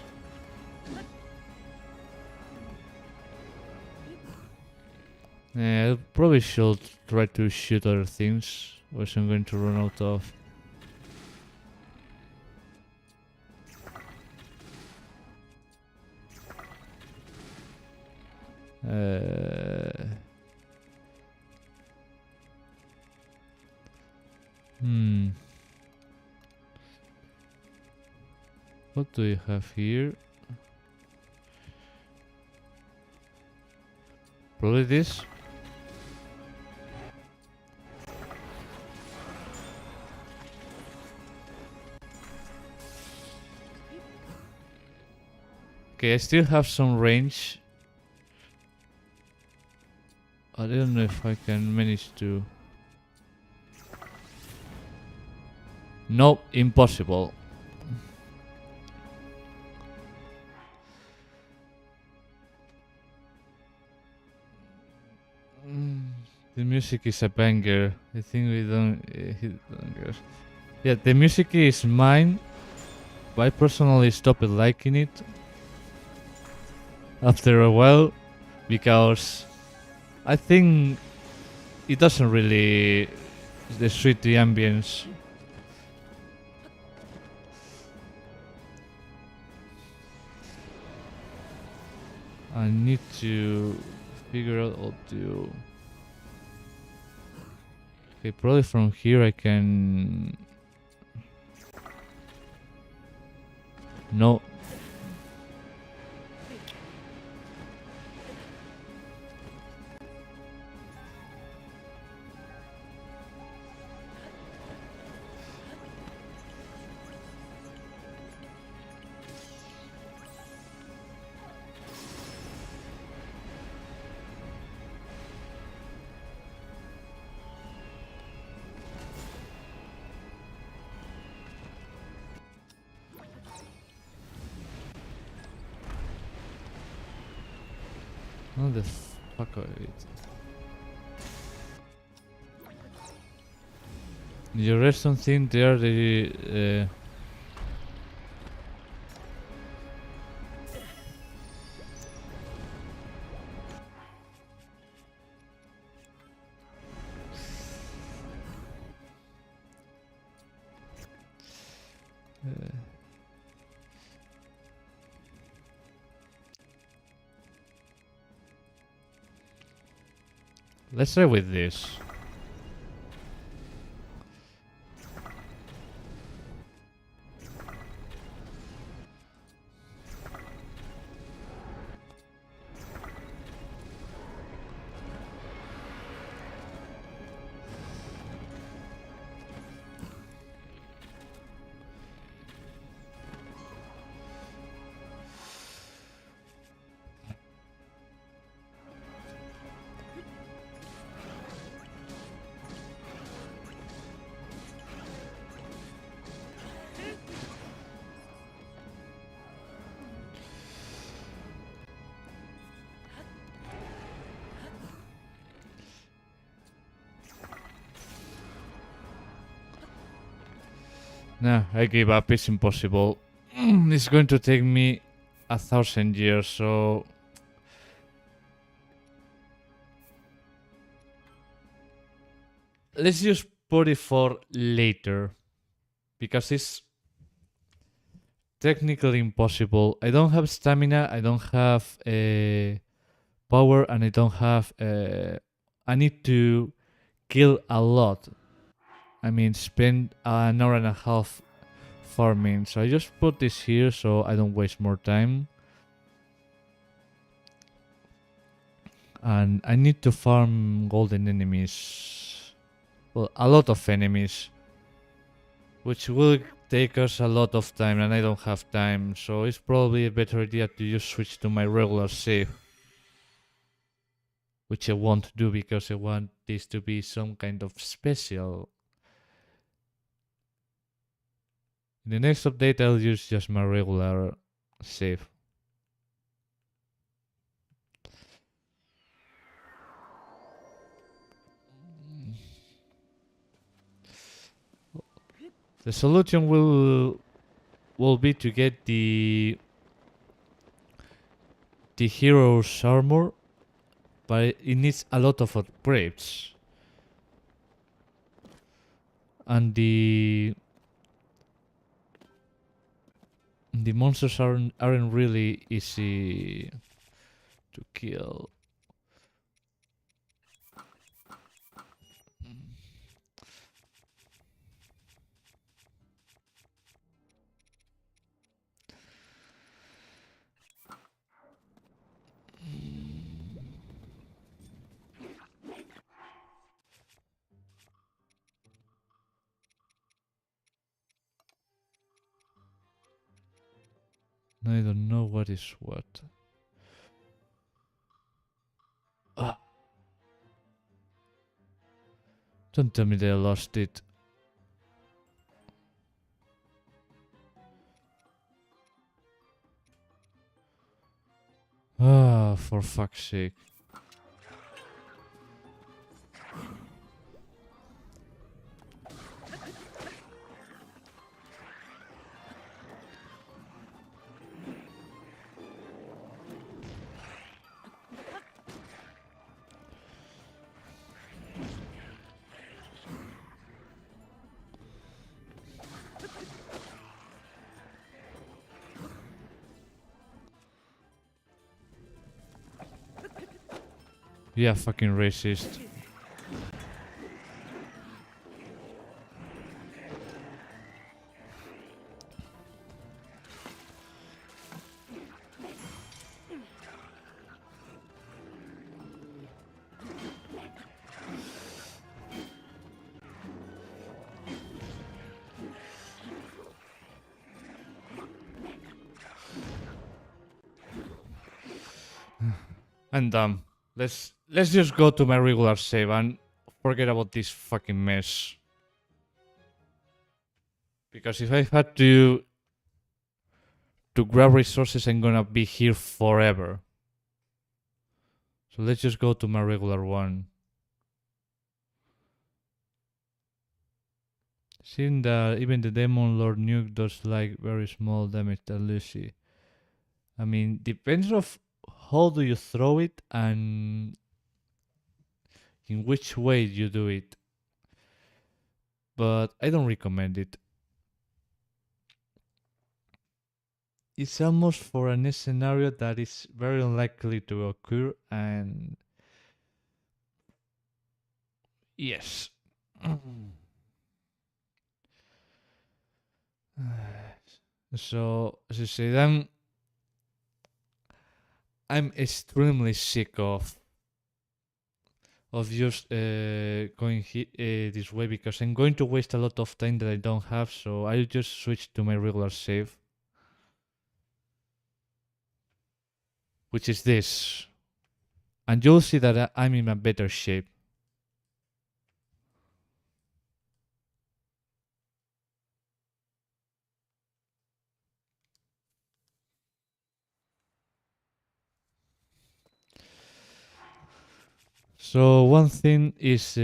I probably should try to shoot other things, or else I'm going to run out of. What do you have here? Probably this. Okay, I still have some range. I don't know if I can manage to. Nope, impossible. The music is a banger. I think we don't hit bangers. Yeah, the music is mine, but I personally stopped liking it after a while because I think it doesn't really suit the ambience. I need to figure out what to. Okay, probably from here I can. No. What the fuck are it? You read something there, the let's try with this. Nah, I give up. It's impossible. It's going to take me 1,000 years, so... Let's just put it for later. Because it's technically impossible. I don't have stamina, I don't have power, and I don't have... I need to kill a lot. I mean, spend an hour and a half farming. So I just put this here so I don't waste more time. And I need to farm golden enemies. Well, a lot of enemies. Which will take us a lot of time and I don't have time. So it's probably a better idea to just switch to my regular save. Which I won't do because I want this to be some kind of special. In the next update I'll use just my regular save. The solution will be to get the hero's armor, but it needs a lot of upgrades. And the monsters aren't really easy to kill. I don't know what is what. Ah. Don't tell me they lost it. Ah, for fuck's sake. Yeah, fucking racist. I'm dumb. Let's just go to my regular save and forget about this fucking mess. Because if I had to grab resources, I'm gonna be here forever. So let's just go to my regular one. Seeing that even the Demon Lord Nuke does like very small damage to Lucy. I mean, depends of how do you throw it and in which way you do it. But I don't recommend it. It's almost for a scenario that is very unlikely to occur, and yes. So, as I said, I'm extremely sick of just going this way because I'm going to waste a lot of time that I don't have. So I'll just switch to my regular save, which is this, and you'll see that I'm in a better shape. So one thing is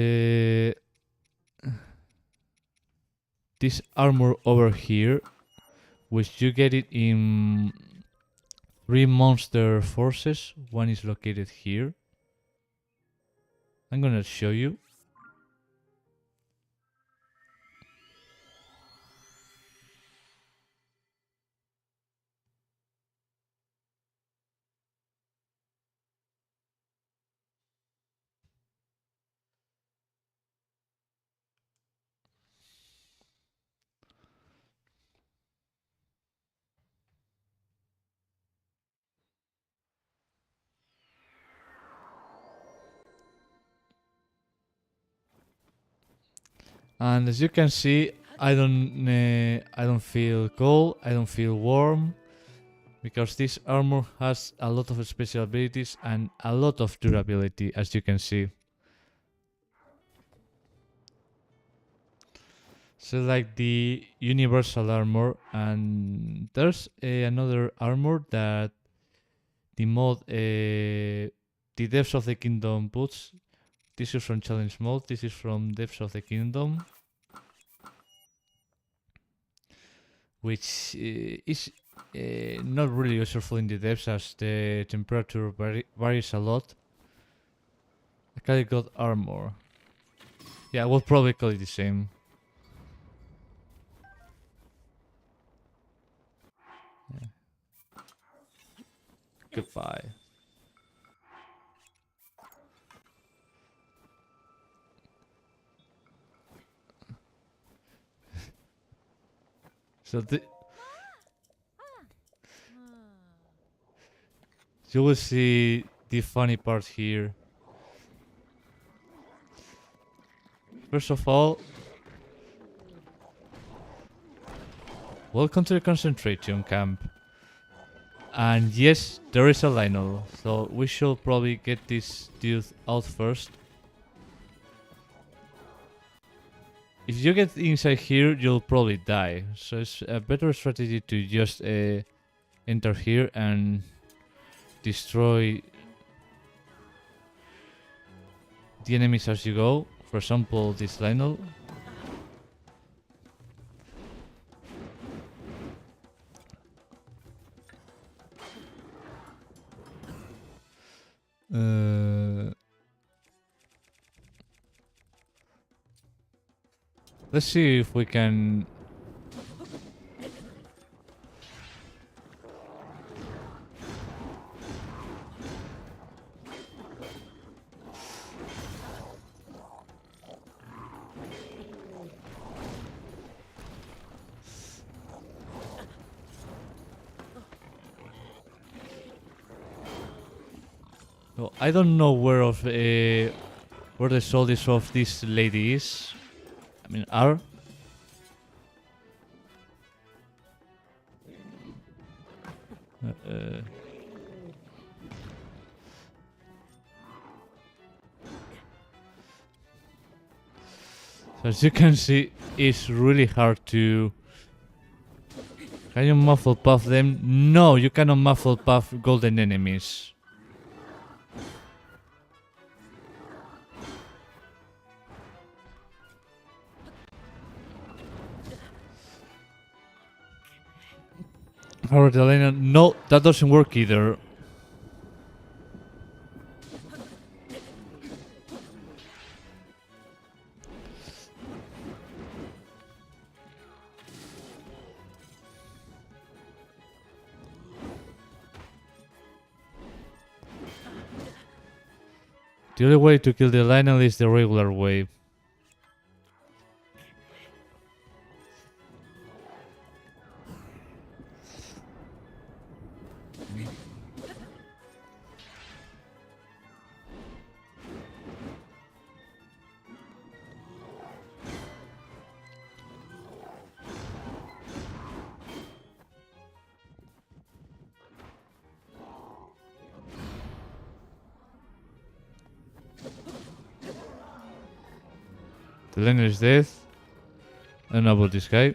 this armor over here, which you get it in 3 monster forces. One is located here. I'm gonna show you. And as you can see, I don't feel cold, I don't feel warm, because this armor has a lot of special abilities and a lot of durability, as you can see. So like the universal armor, and there's another armor that the mod the Depths of the Kingdom puts. This is from challenge mode, this is from Depths of the Kingdom, which is not really useful in the depths as the temperature varies a lot. I call it God Armor. Yeah, I would probably call it the same. Yeah. Goodbye. So you will see the funny part here. First of all, welcome to the concentration camp. And yes, there is a Lionel, so we should probably get this dude out first. If you get inside here, you'll probably die, so it's a better strategy to just enter here and destroy the enemies as you go. For example, this Lionel. Let's see if we can. No, I don't know where the soldiers of this lady is. I mean, are. Uh, so as you can see, it's really hard to. Can you muffle puff them? No, you cannot muffle puff golden enemies. Alright, Elena. No, that doesn't work either. The only way to kill the Lionel is the regular way. The Lionel is dead. I don't know about this guy.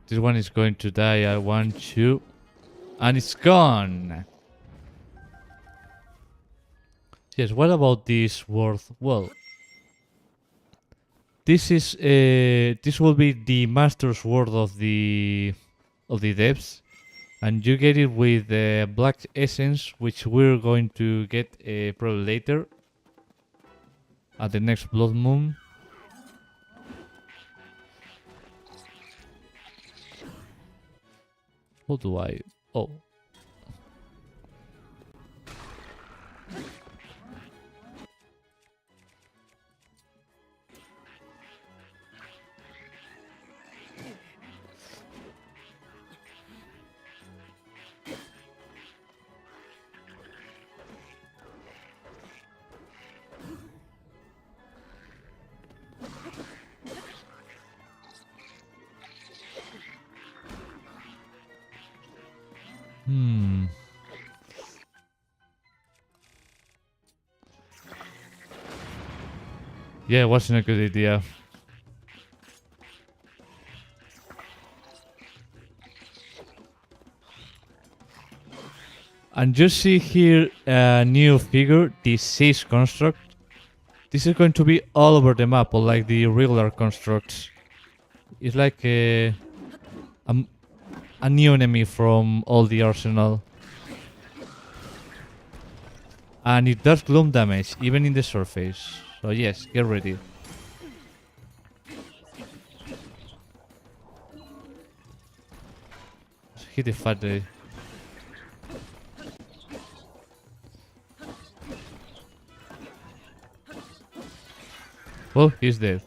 This one is going to die at 1, 2. And it's gone! Yes, what about this worth? Well, this is this will be the master's word of the depths, and you get it with black essence, which we're going to get probably later at the next blood moon. What do I? Oh. Yeah, it wasn't a good idea. And you see here a new figure, the 6 construct. This is going to be all over the map, like the regular constructs. It's like a new enemy from all the arsenal. And it does gloom damage, even in the surface. So yes, get ready. Hit the fat day. Well, he's dead.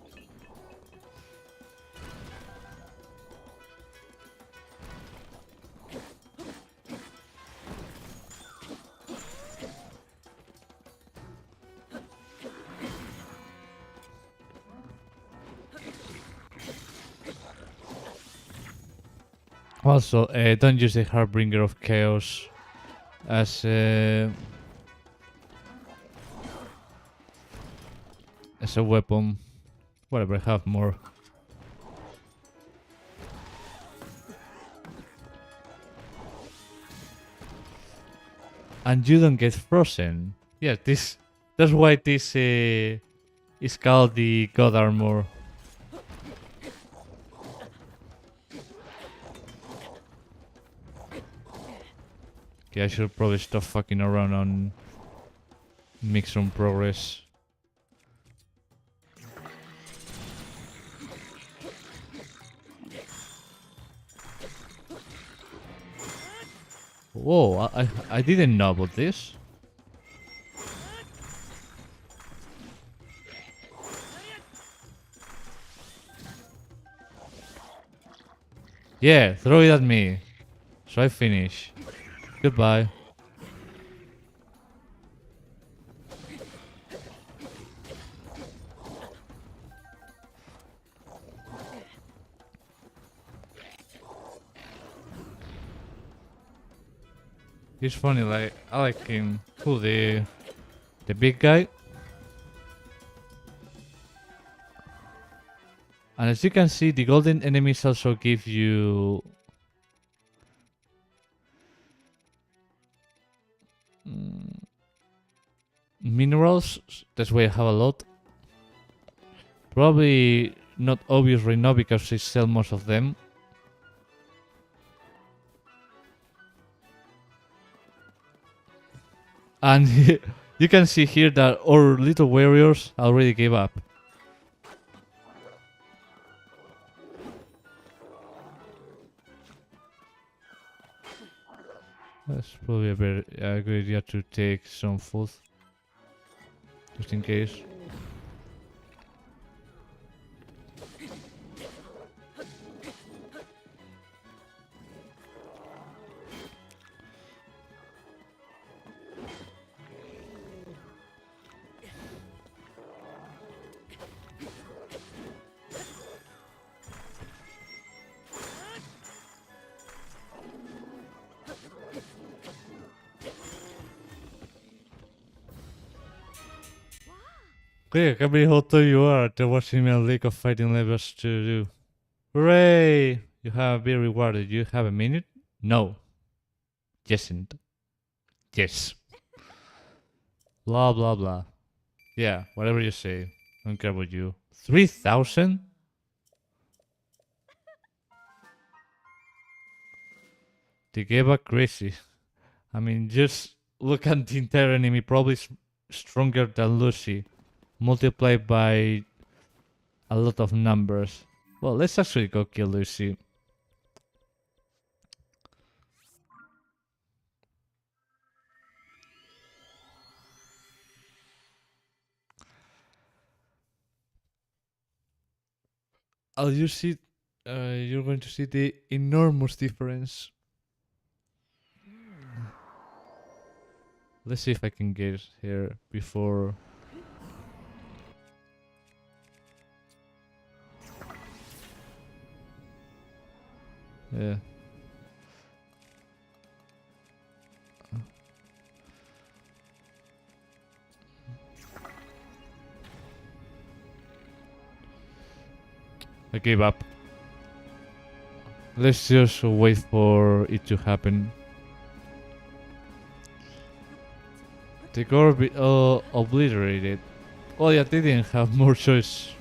Also, don't use the Harbinger of Chaos as a weapon. Whatever, have more. And you don't get frozen. Yeah, that's why this is called the God Armor. Okay, I should probably stop fucking around and make some progress. Whoa, I didn't know about this. Yeah, throw it at me. So I finish. Goodbye. He's funny, like I like him. Who, the big guy? And as you can see, the golden enemies also give you minerals. That's why I have a lot. Probably not obvious right now because I sell most of them. And you can see here that our little warriors already gave up. That's probably a good idea to take some food. Just in case. Okay, I can't believe how tall you are. There was a league of fighting levels to do. Hooray! You have been rewarded. You have a minute? No. Yesn't. Yes. Blah blah blah. Yeah, whatever you say. Don't care about you. 3,000? They gave up crazy. I mean, just look at the entire enemy. Probably stronger than Lucy. Multiplied by a lot of numbers. Well, let's actually go kill Lucy. Oh, you see, you're going to see the enormous difference. Let's see if I can get here before. Yeah. I gave up. Let's just wait for it to happen. The core obliterated. Oh yeah, they didn't have more choice.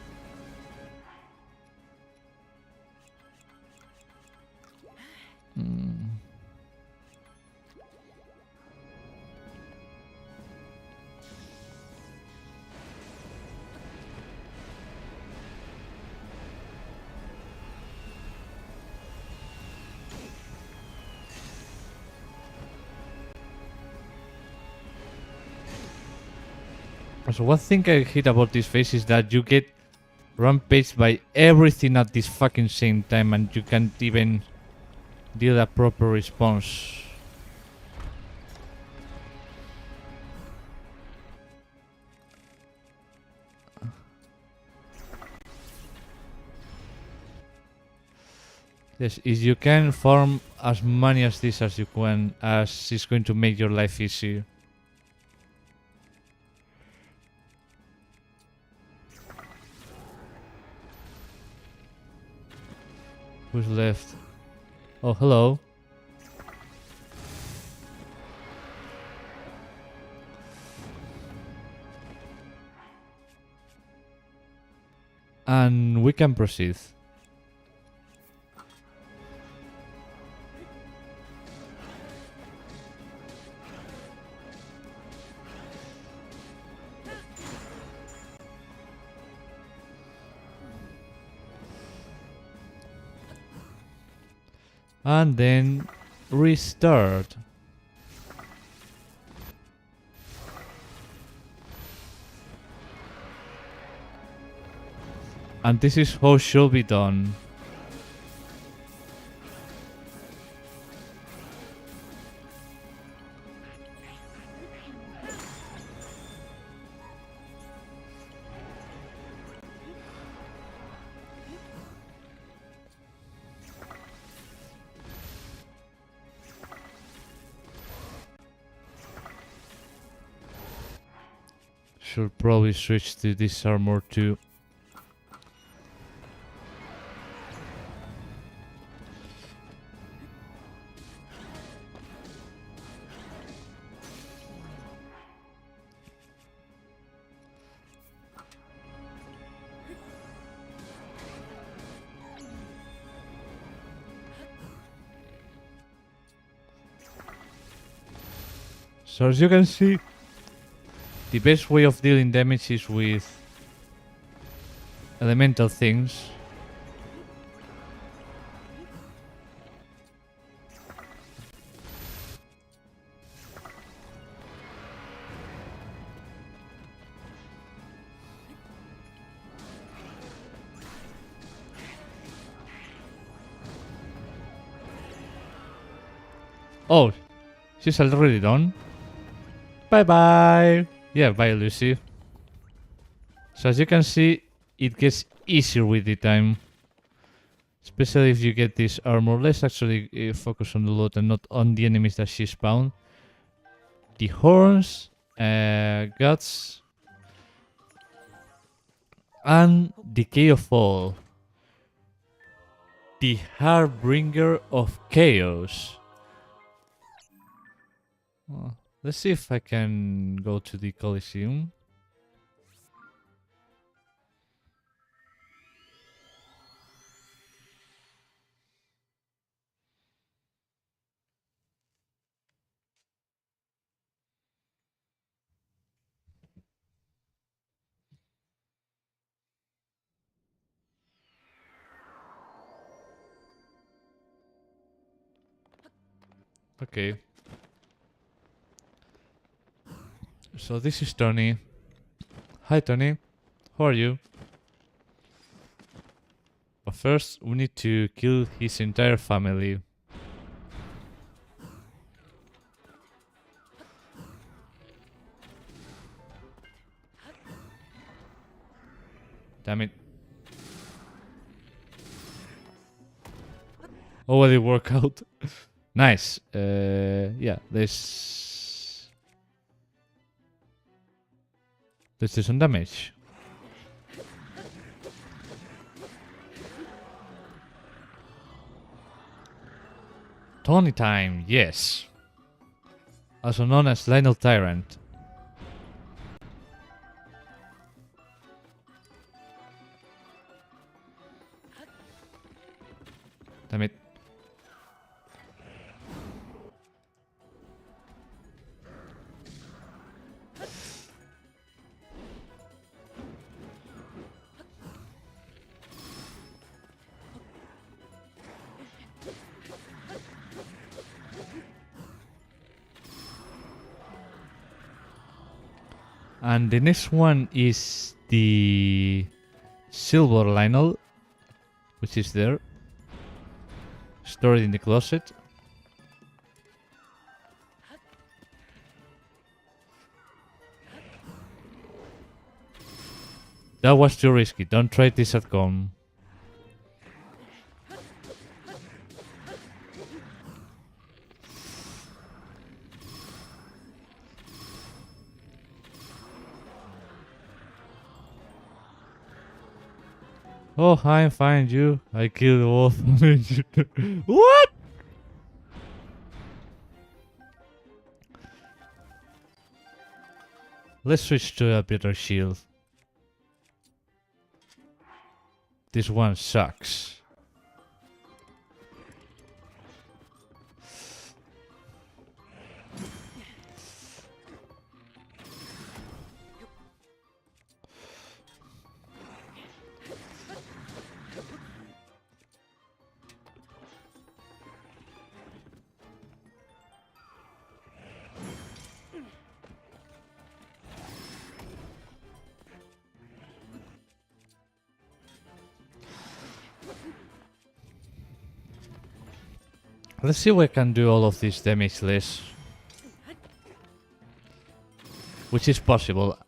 So one thing I hate about this phase is that you get rampaged by everything at this fucking same time and you can't even deal a proper response. Yes, if you can farm as many as this as you can, as it's going to make your life easier. Who's left? Oh, hello. And we can proceed. And then restart. And this is how should be done. Should probably switch to this armor too. So as you can see, the best way of dealing damage is with elemental things. Oh, she's already done. Bye bye. Yeah, bye Lucy. So as you can see, it gets easier with the time. Especially if you get this armor. Let's actually focus on the loot and not on the enemies that she spawned. The horns, guts, and decay of all. The Harbinger of Chaos. Let's see if I can go to the Coliseum. Okay. So this is Tony. Hi Tony. How are you? But first we need to kill his entire family. Damn it. Already work out. Nice. Yeah, let's do some damage. Tony time, yes. Also known as Lionel Tyrant. Damn it. And the next one is the Silver Lionel, which is there, stored in the closet. That was too risky. Don't try this at home. Oh, I'm fine, you. I killed the wolf. What? Let's switch to a better shield. This one sucks. Let's see if we can do all of this damage less. Which is possible.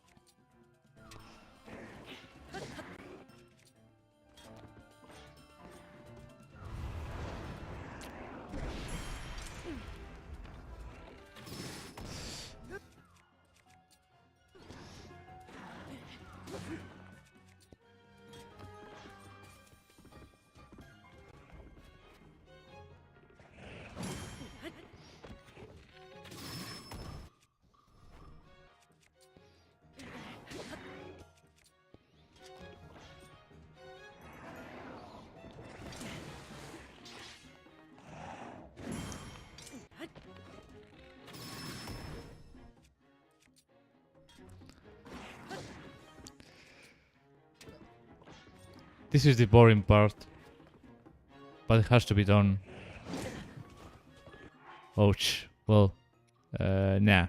This is the boring part. But it has to be done. Ouch. Well, nah.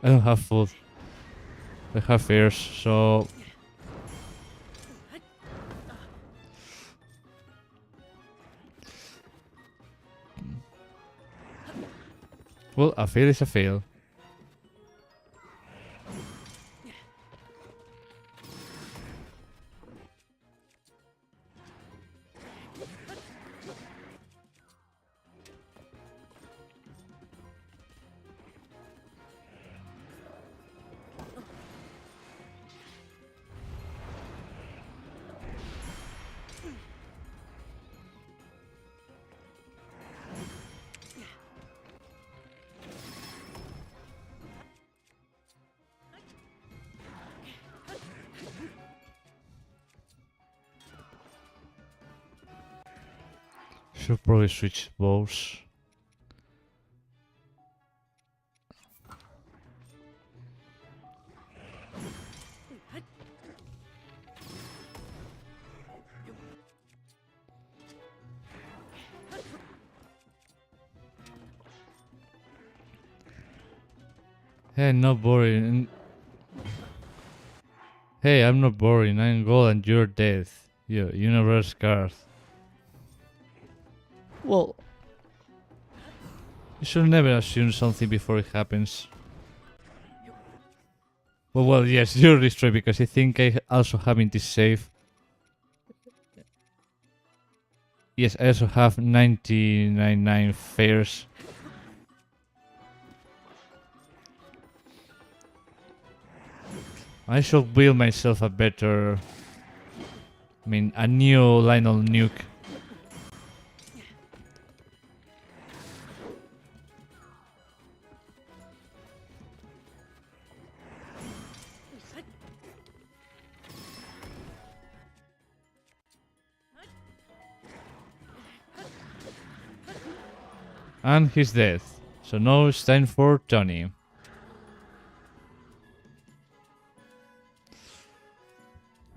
I don't have food. I have ears, so... Well, a fail is a fail. Should probably switch bows. Hey, not boring. Hey, I'm not boring. I'm gold and you're dead. You universe card. Well, you should never assume something before it happens. Well, yes, you're destroyed because I think I also having this save. Yes, I also have 99 fares. I should build myself a better... a new Lionel nuke. And he's dead. So now it's time for Tony.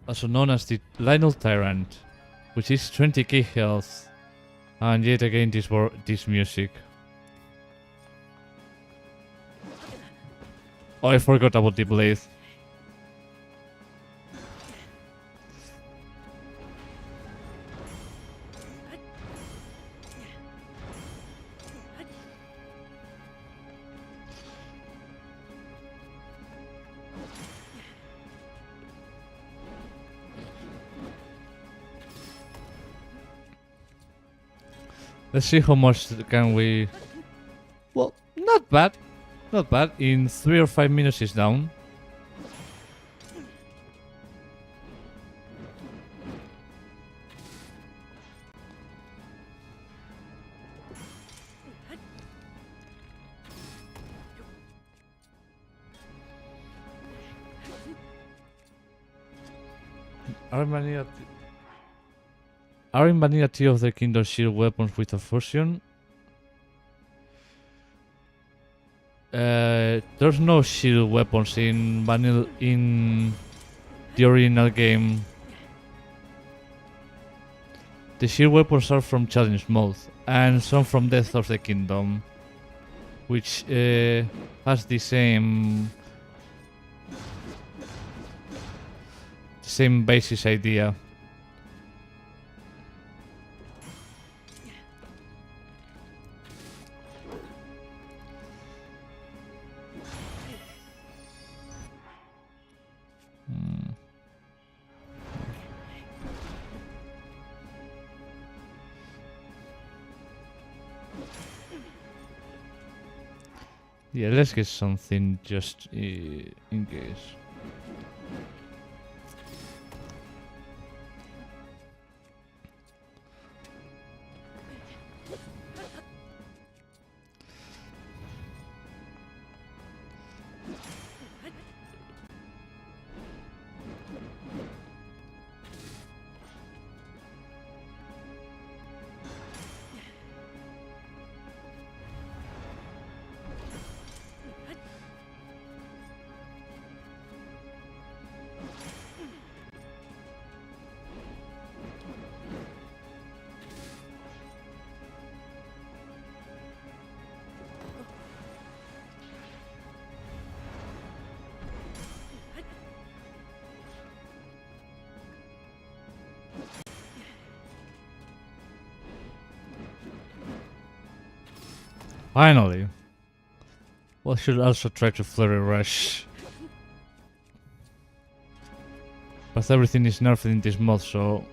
Also known as the Lionel Tyrant, which is 20k health. And yet again this music. Oh, I forgot about the blade. Let's see how much can we... Well, not bad. Not bad. In 3 or 5 minutes it's down. Are in Vanilla Tea of the Kingdom shield weapons with a fusion? There's no shield weapons in vanilla in the original game. The shield weapons are from challenge mode and some from Death of the Kingdom, which has the same basis idea. Yeah, let's get something just in case. Finally! Well, I should also try to flurry rush. But everything is nerfed in this mod, so...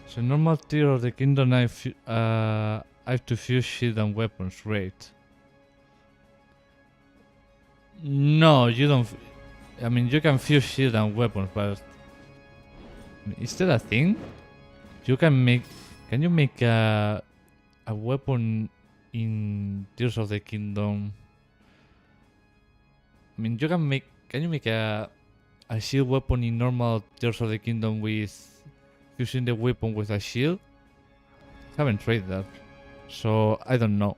So normal tier of the kingdom I have to fuse shield and weapons, great. No, you don't... I mean, you can fuse shield and weapons, but... Is that a thing? You can make... Can you make a weapon in Tears of the Kingdom I mean, you can make. Can you make a shield weapon in normal Tears of the Kingdom with using the weapon with a shield? Haven't tried that, so I don't know.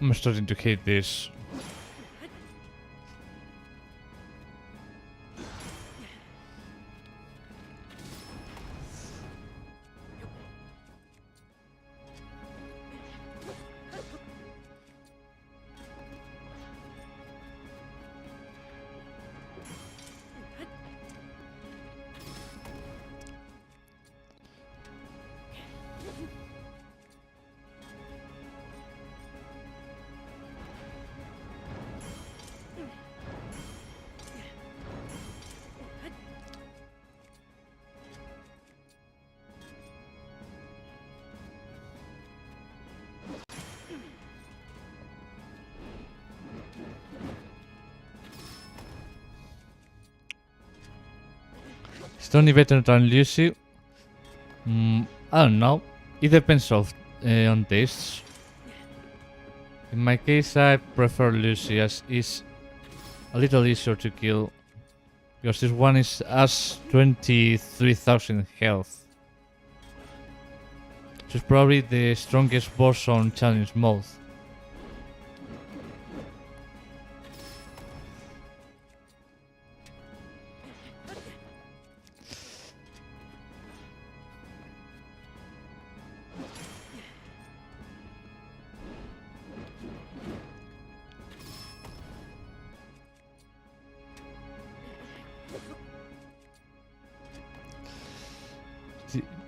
I'm starting to hate this. Is Tony better than Lucy? I don't know. It depends on tastes. In my case, I prefer Lucy as is a little easier to kill. Because this one has 23,000 health. Which is probably the strongest boss on challenge mode.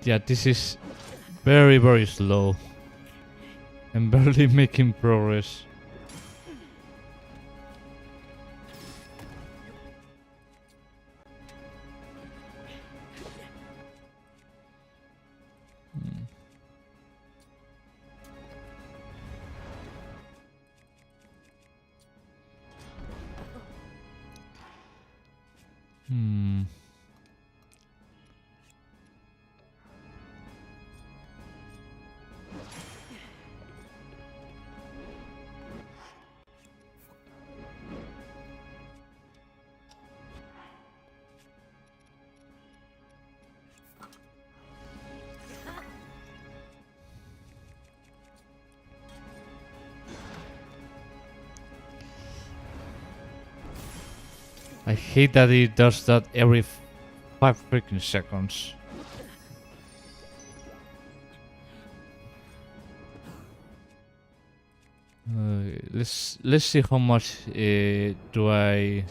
Yeah, this is very, very slow. I'm barely making progress. I hate that it does that every 5 freaking seconds. Let's see how much do I.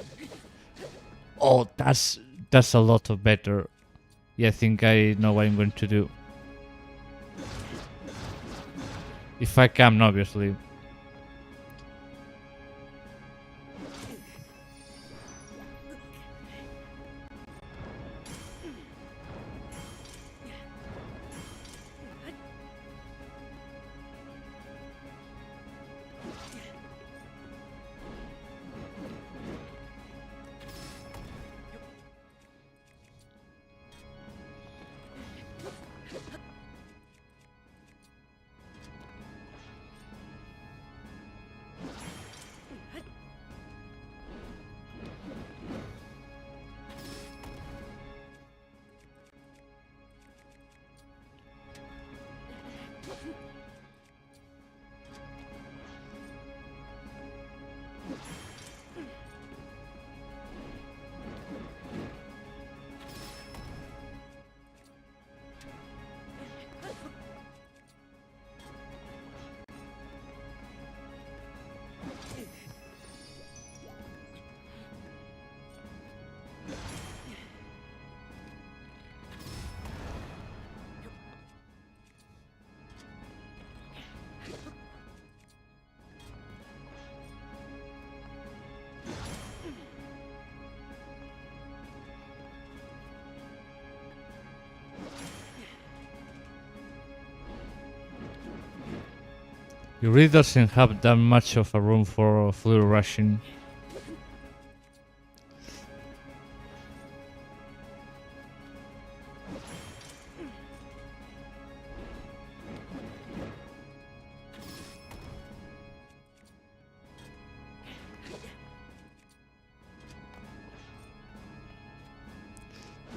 Oh, that's a lot of better. Yeah, I think I know what I'm going to do. If I can, obviously. It really doesn't have that much of a room for full rushing.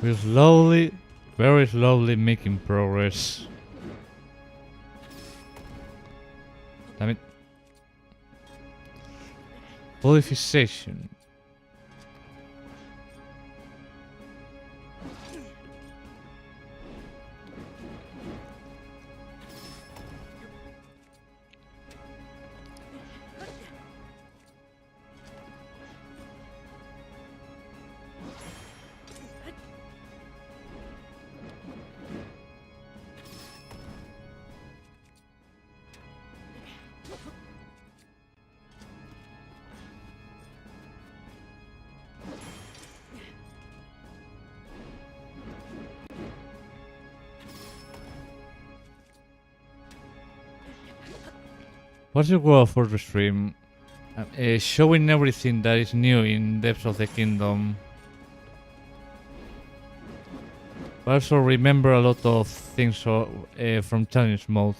We're slowly, very slowly making progress. Damn it. Purification. What's the goal for the stream? Showing everything that is new in Depths of the Kingdom. But also remember a lot of things from challenge mode.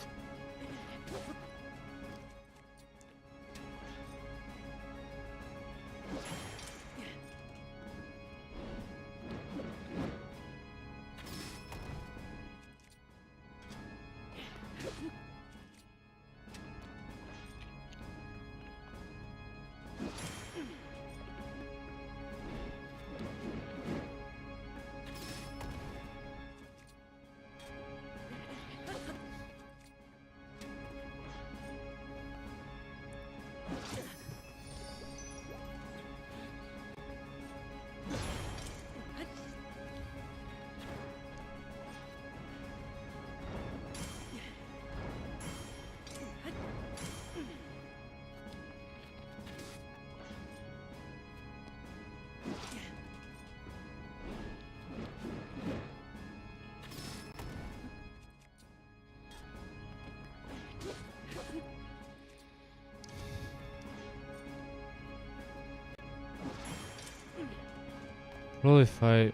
Well, if I...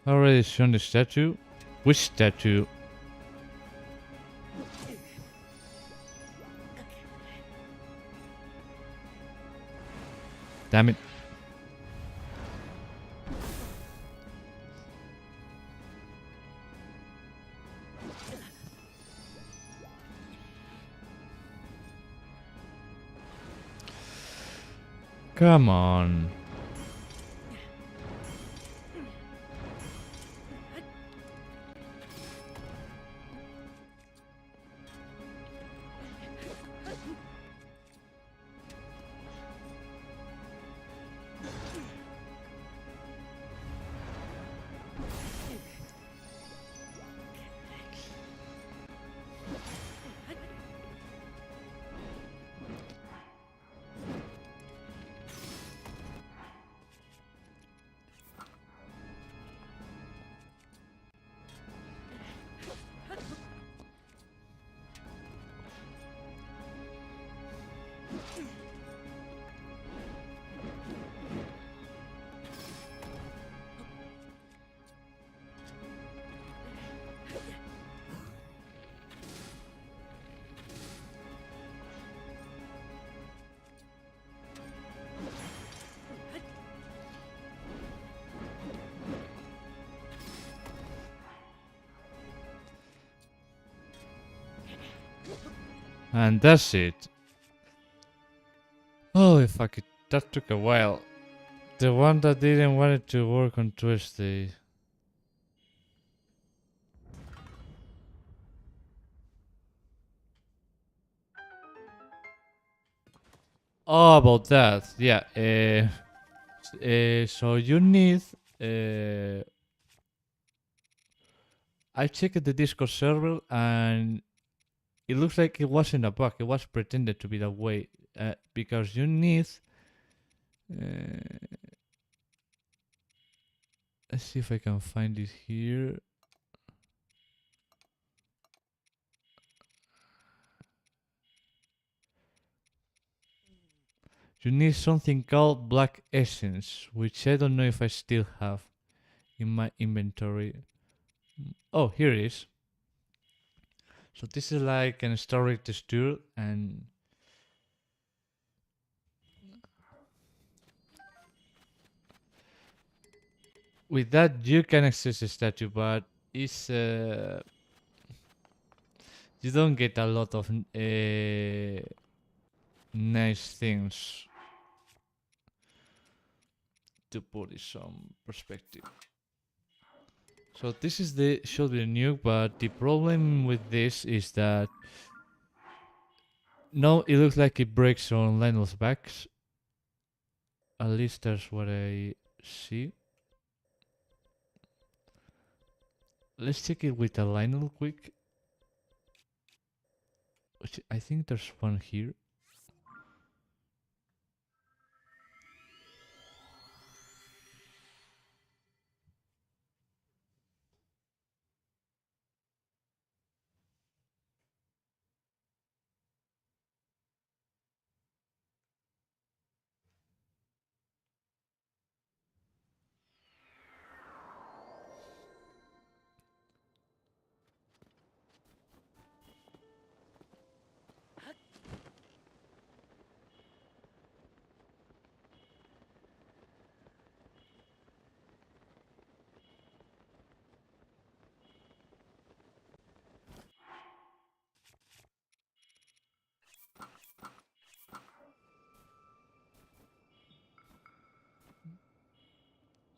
already shown the statue? Which statue? Damn it. Come on. And that's it. Holy fuck it, that took a while. The one that didn't want it to work on Tuesday. Oh, about that, yeah. So you need... I checked the Discord server and it looks like it wasn't a bug, it was pretended to be that way. Because you need Let's see if I can find it here. You need something called black essence, which I don't know if I still have in my inventory. Oh, here it is. So this is like an story texture, and with that you can access the statue, but it's you don't get a lot of nice things, to put it some perspective. So this is the should be new, but the problem with this is that no, it looks like it breaks on Lionel's backs. At least that's what I see. Let's check it with a Lionel quick. Which I think there's one here.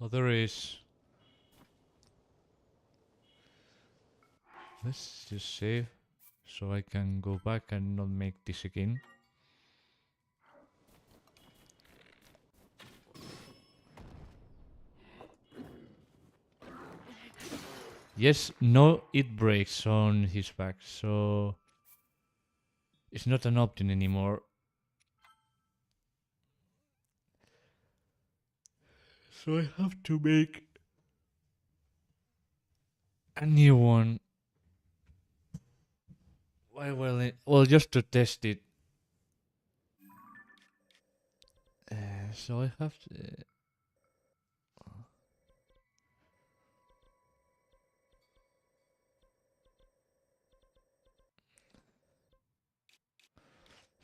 Oh, there is. Let's just save so I can go back and not make this again. Yes, no, it breaks on his back, so it's not an option anymore. So I have to make a new one. Why will it? Well, just to test it. So I have to.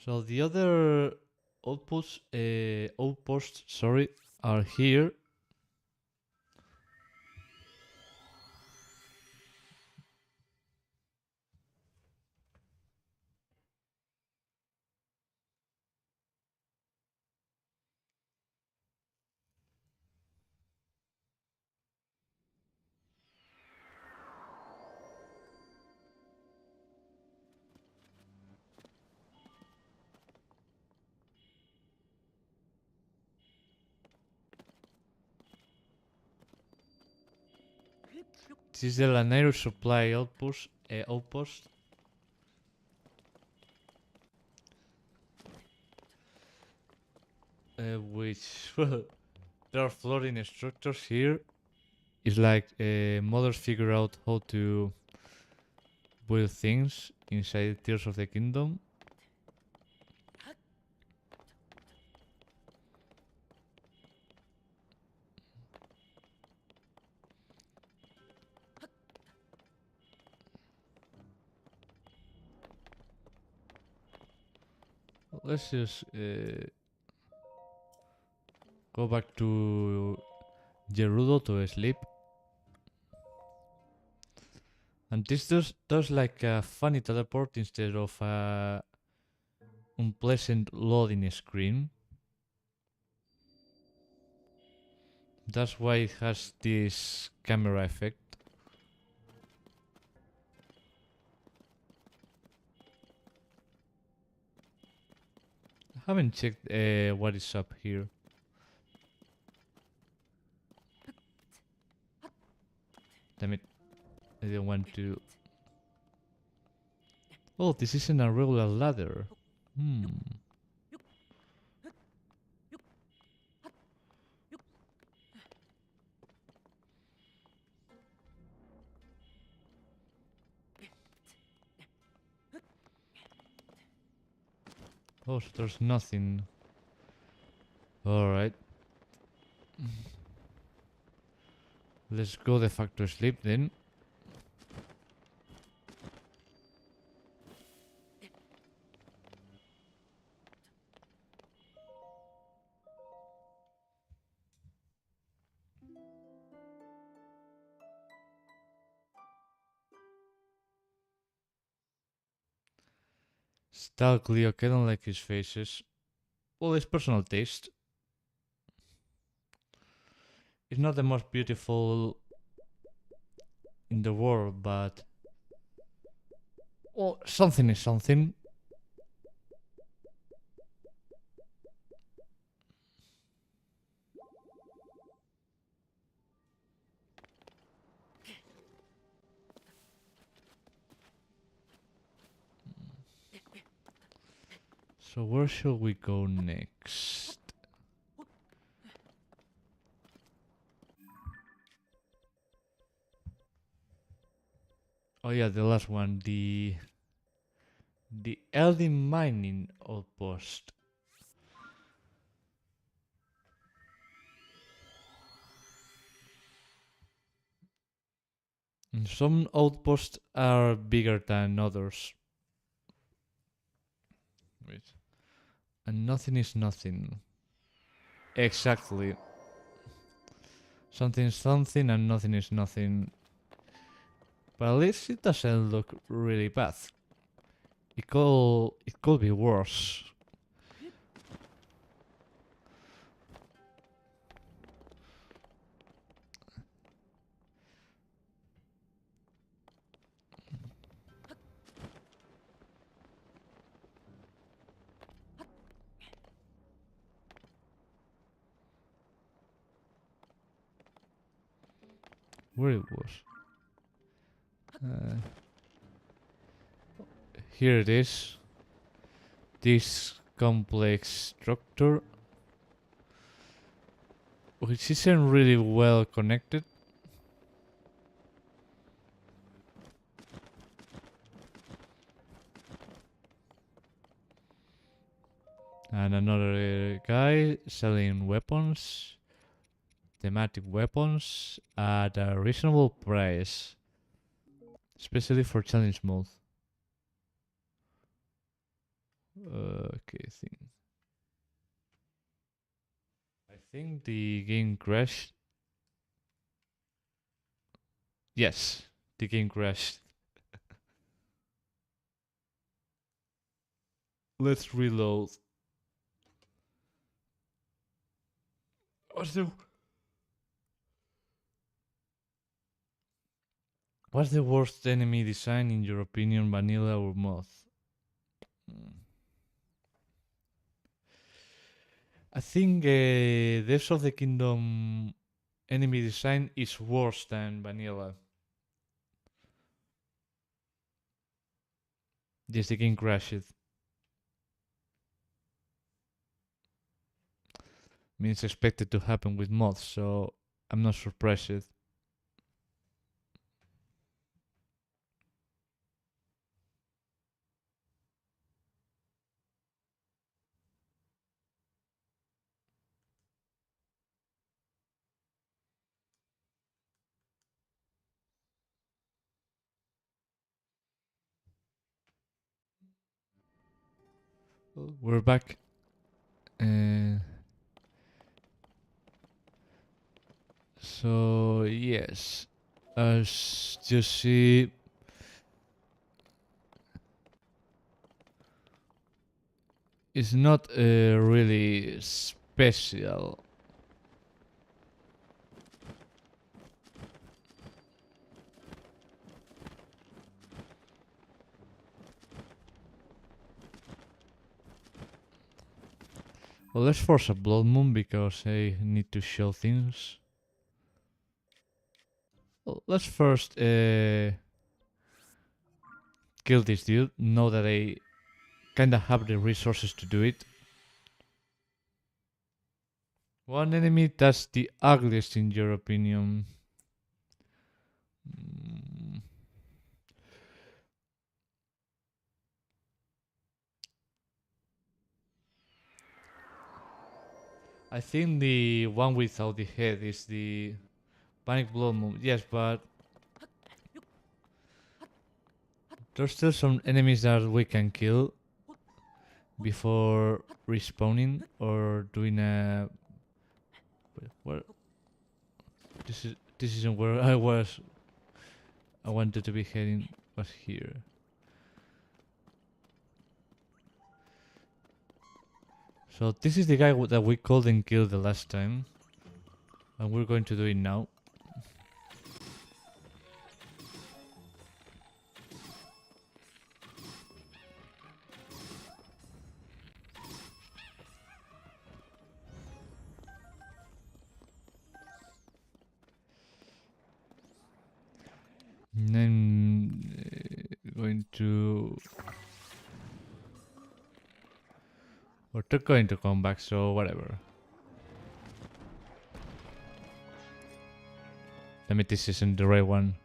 So the other outposts, sorry, are here. This is the Lanero supply outpost. Which, well, there are floating structures here. It's like modders figure out how to build things inside Tears of the Kingdom. Let's just go back to Gerudo to sleep. And this does like a funny teleport instead of a unpleasant loading screen. That's why it has this camera effect. I haven't checked what is up here. Damn it. I didn't want to... Oh, this isn't a regular ladder. Oh, so there's nothing. Alright. Let's go the fuck to sleep then. Stalkley, okay, I don't like his faces. Well, it's personal taste. It's not the most beautiful in the world, but... Well, something is something. So where shall we go next? Oh yeah, the last one, the LD mining outpost. Some outposts are bigger than others. Wait. And nothing is nothing. Exactly. Something is something and nothing is nothing. But at least it doesn't look really bad. It could be worse. Where it was. Here it is. This complex structure, which isn't really well connected. And another guy selling weapons, thematic weapons, at a reasonable price. Especially for challenge mode. Okay, I think the game crashed. Yes, the game crashed. Let's reload. What's the What's the worst enemy design in your opinion, vanilla or mod? Hmm. I think Death of the Kingdom enemy design is worse than vanilla. Yes, the game crashed. I mean, it's expected to happen with mods, so I'm not surprised. We're back. So yes, as you see, it's not really special. Well, let's force a blood moon because I need to show things. Well, let's first kill this dude. Know that I kinda have the resources to do it. One enemy that's the ugliest in your opinion. Mm, I think the one without the head is the panic blow move. Yes, but there's still some enemies that we can kill before respawning or doing a. Where this isn't where I was. I wanted to be heading. Was here. So this is the guy that we called and killed the last time, and we're going to do it now. And then going to. Or they're going to come back, so whatever. Let me, this isn't the right one.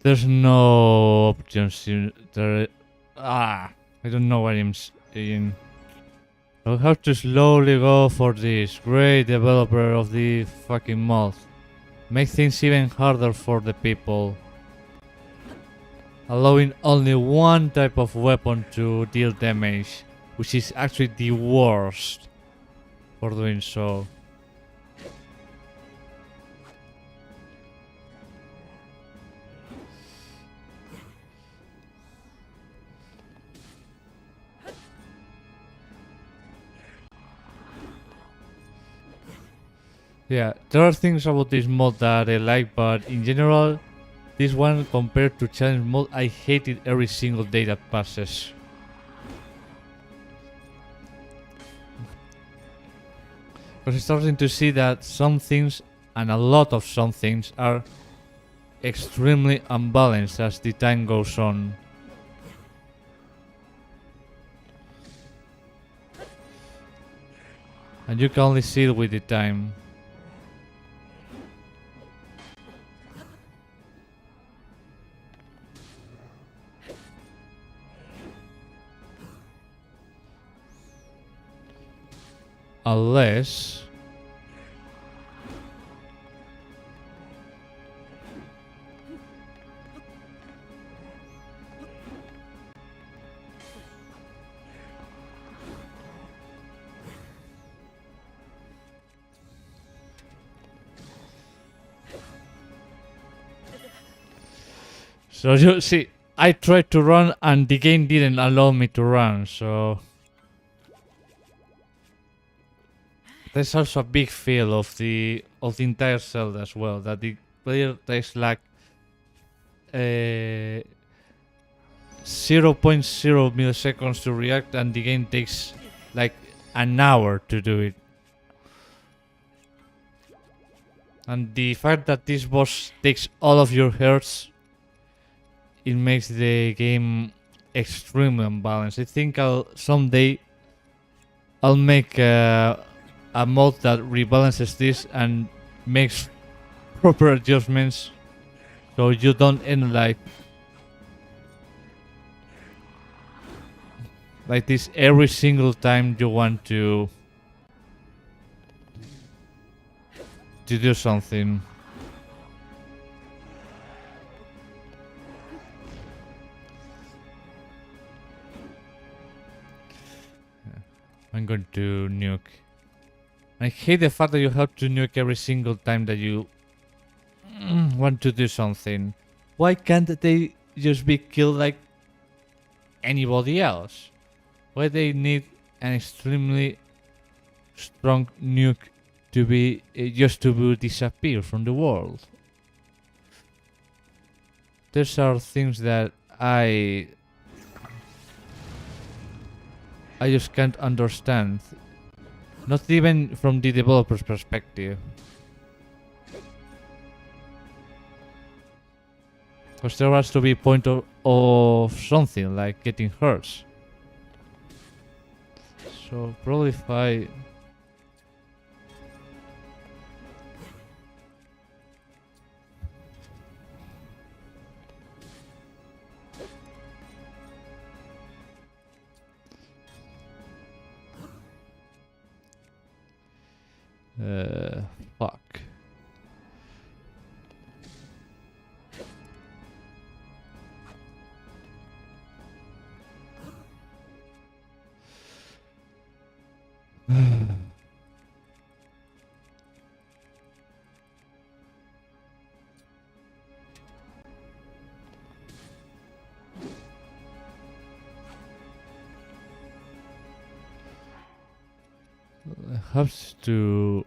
There's no options here. There. I don't know what I'm saying. I'll have to slowly go for this. Great developer of the fucking mod. Make things even harder for the people. Allowing only one type of weapon to deal damage, which is actually the worst for doing so. Yeah, there are things about this mod that I like, but in general, this one compared to challenge mode, I hate it every single day that passes. Because I'm starting to see that some things, and a lot of some things, are extremely unbalanced as the time goes on. And you can only see it with the time. Unless... So you see, I tried to run and the game didn't allow me to run, so... There's also a big fail of the entire Zelda as well, that the player takes like 0.0 milliseconds to react and the game takes like an hour to do it. And the fact that this boss takes all of your hearts, it makes the game extremely unbalanced. I think someday I'll make a mod that rebalances this and makes proper adjustments so you don't end like this every single time you want to do something. I'm going to nuke. I hate the fact that you have to nuke every single time that you want to do something. Why can't they just be killed like anybody else? Why they need an extremely strong nuke to be just to disappear from the world? These are things that I just can't understand. Not even from the developer's perspective. Because there has to be a point of something, like getting hurt. So probably if I... fuck. Has to...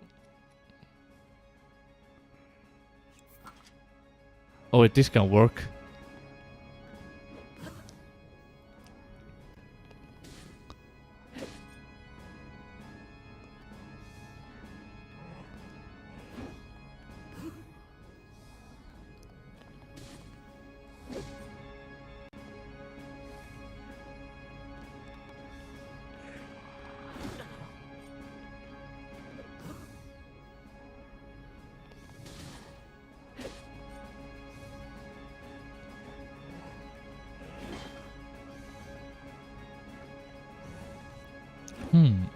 Oh wait, this can work.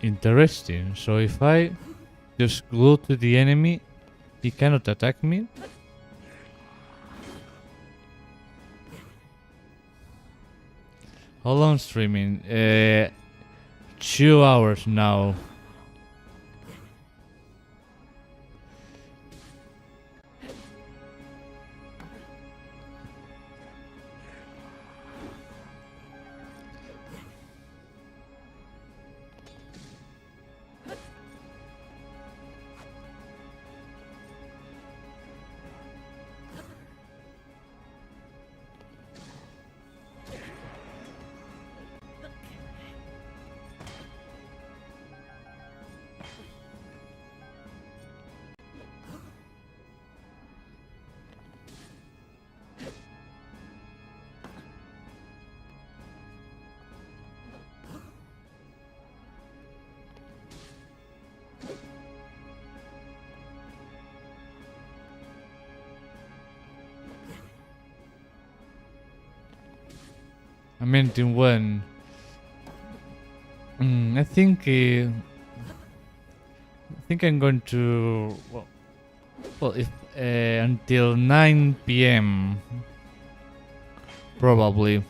Interesting. So if I just glue to the enemy, he cannot attack me? How long streaming? 2 hours now. I meant in one. I think I'm going to well if until 9 p.m. probably.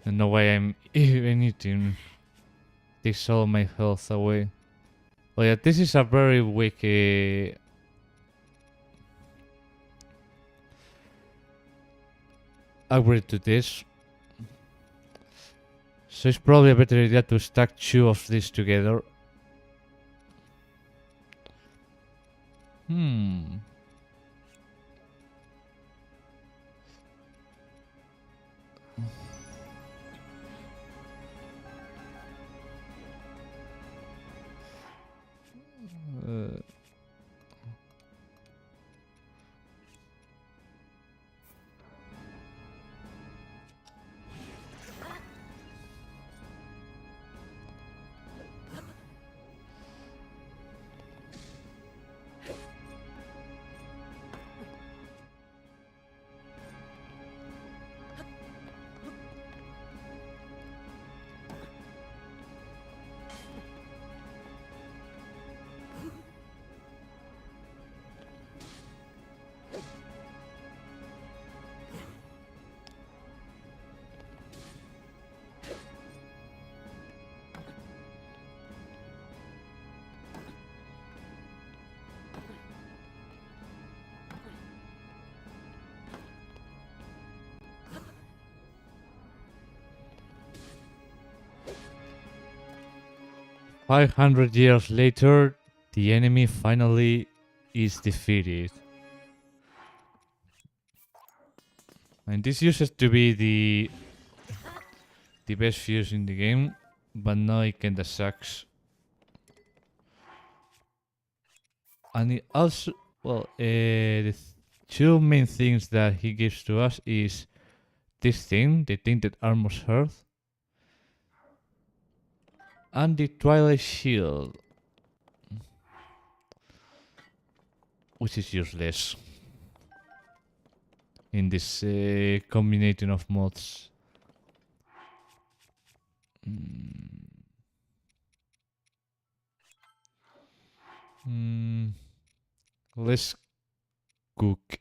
And no way I'm even eating. Takes all my health away. Oh yeah, this is a very weak upgrade to this. So it's probably a better idea to stack 2 of these together. 500 years later, the enemy finally is defeated. And this used to be the best fuse in the game, but now it kinda sucks. And it also, well, the two main things that he gives to us is this thing, the Tainted Armor's Hearth, and the Twilight Shield, which is useless in this combination of mods. Let's cook.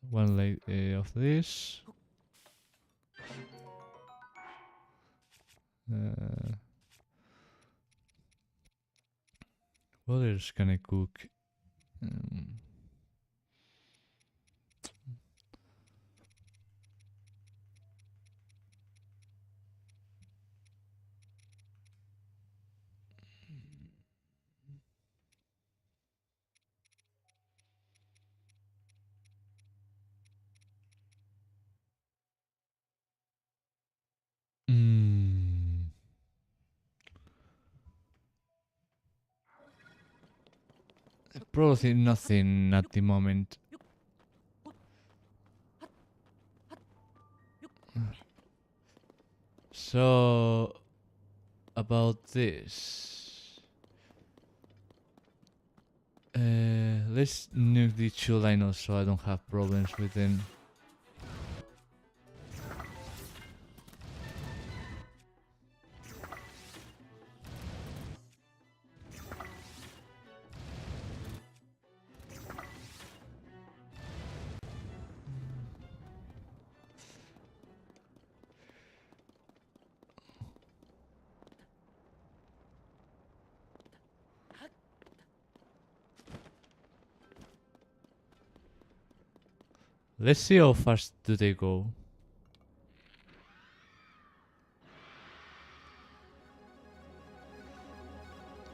One like of this. What else can I cook? Probably nothing at the moment. So, about this. Let's nuke the two Linos so I don't have problems with them. Let's see how fast do they go.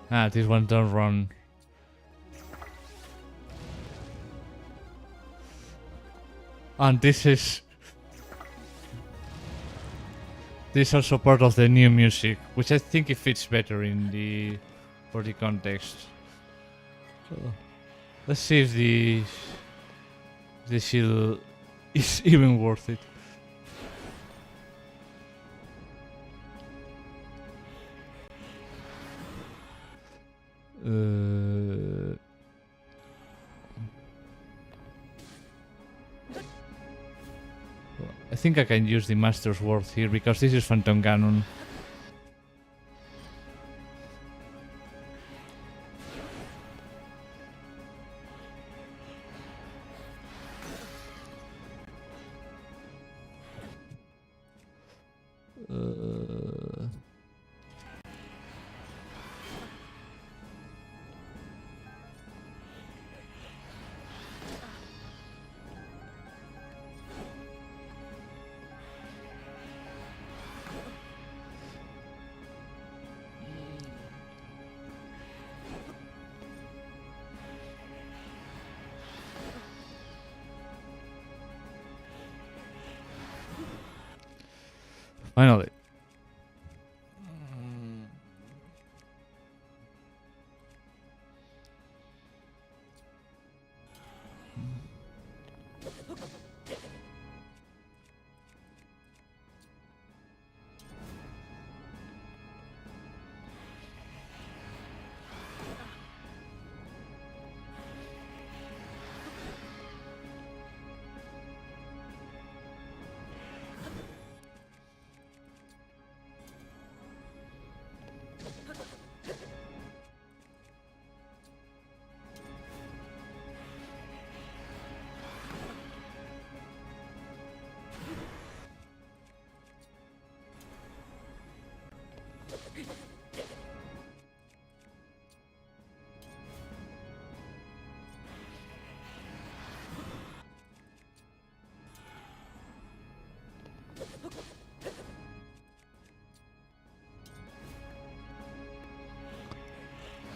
Ah, this one don't run. And this is also part of the new music, which I think it fits better in for the context. So, let's see if the shield is even worth it. I think I can use the Master's Word here because this is Phantom Cannon. Finally.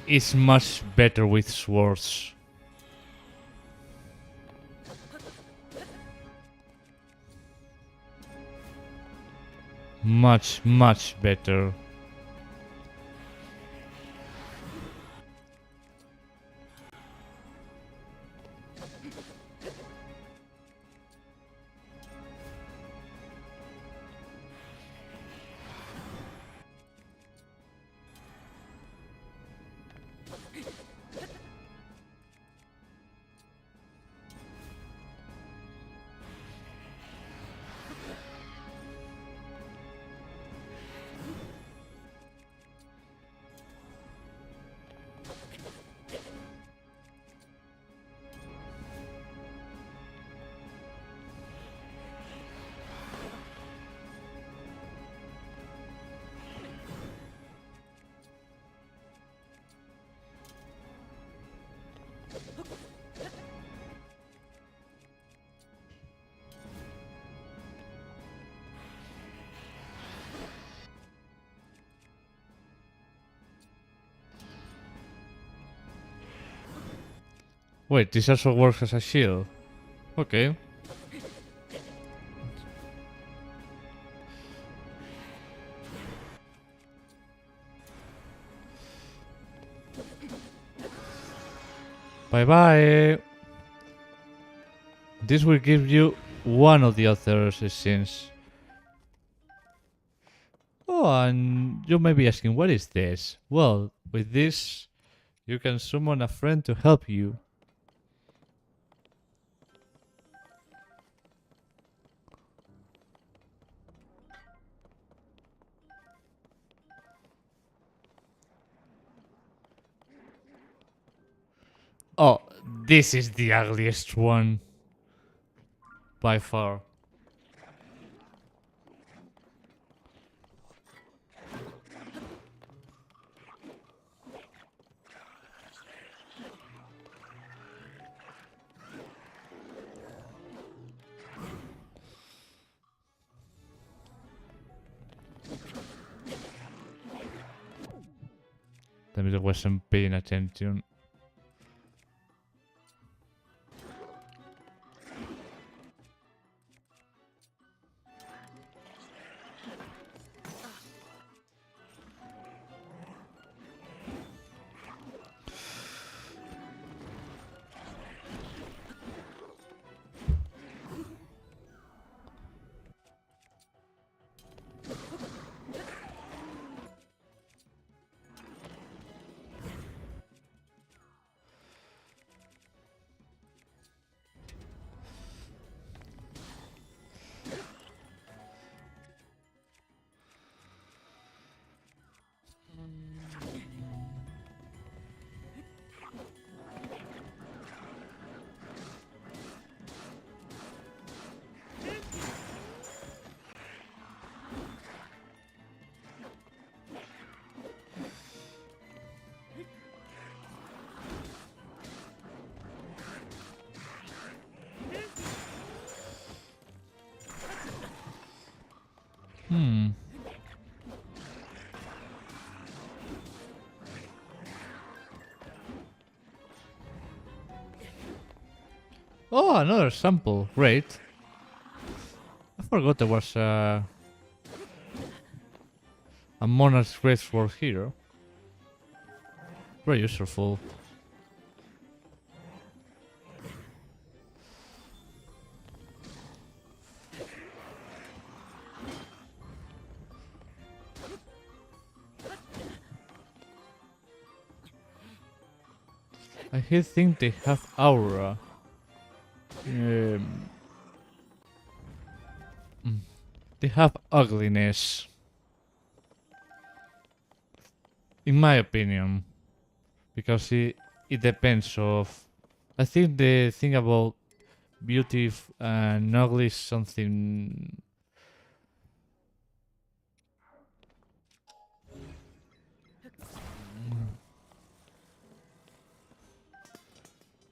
is much better with swords. Much, much better. Wait, this also works as a shield. Okay. Bye bye. This will give you one of the other scenes. Oh, and you may be asking, what is this? Well, with this, you can summon a friend to help you. Oh, this is the ugliest one. By far. Let me wasn't paying attention. Oh, another sample. Great. I forgot there was a Monarch's Greatsword here. Very useful. I think they have aura. They have ugliness. In my opinion. Because it depends of... I think the thing about beauty and ugly is something...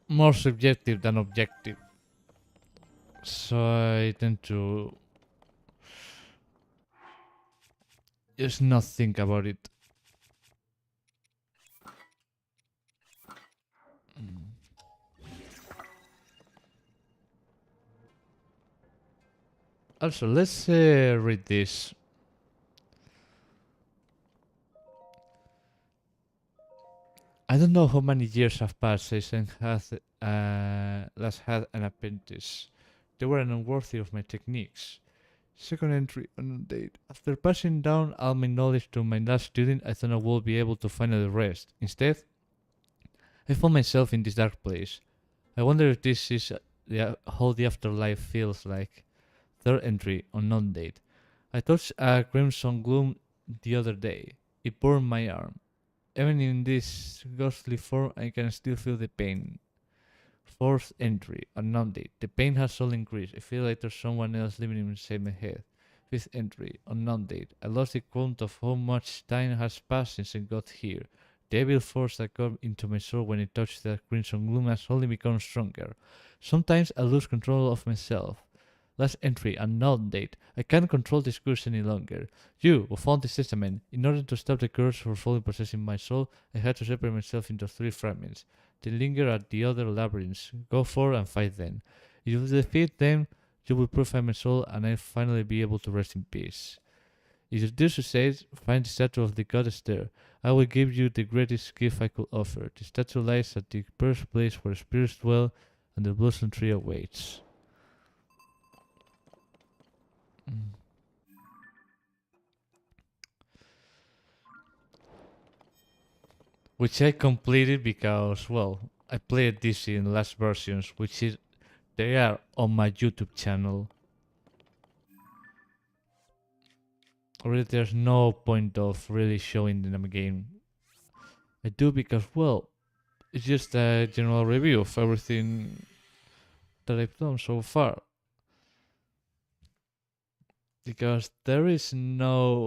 more subjective than objective. So I tend to just not think about it. Also, let's read this. I don't know how many years have passed since last had an apprentice. They were unworthy of my techniques. Second entry on date. After passing down all my knowledge to my last student, I thought I would be able to finally rest. Instead, I found myself in this dark place. I wonder if this is how the afterlife feels like. Third entry, unknown date. I touched a crimson gloom the other day. It burned my arm. Even in this ghostly form, I can still feel the pain. Fourth entry, unknown date. The pain has all increased. I feel like there's someone else living inside my head. Fifth entry, unknown date. I lost the count of how much time has passed since I got here. The evil force that got into my soul when it touched that crimson gloom has only become stronger. Sometimes I lose control of myself. Last entry, unknown date. I can't control this curse any longer. You, who found this testament, in order to stop the curse from fully possessing my soul, I had to separate myself into 3 fragments. They linger at the other labyrinths. Go forth and fight them. If you defeat them, you will purify my soul and I'll finally be able to rest in peace. If you do succeed, find the statue of the goddess there. I will give you the greatest gift I could offer. The statue lies at the first place where spirits dwell and the blossom tree awaits. Mm. Which I completed because, well, I played this in last versions, which is they are on my YouTube channel. Really, there's no point of really showing them again. I do because, well, it's just a general review of everything that I've done so far. Because there is nothing.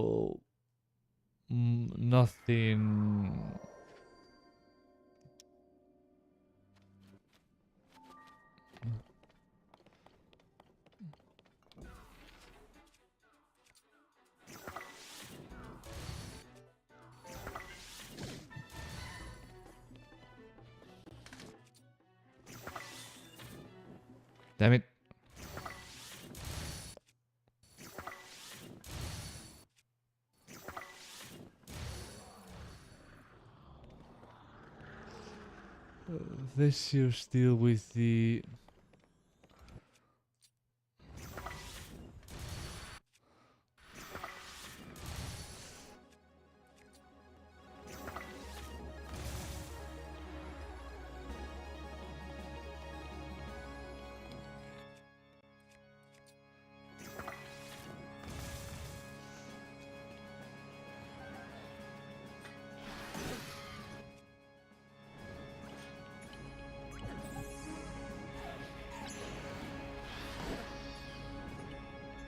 Damn it. This year still with the.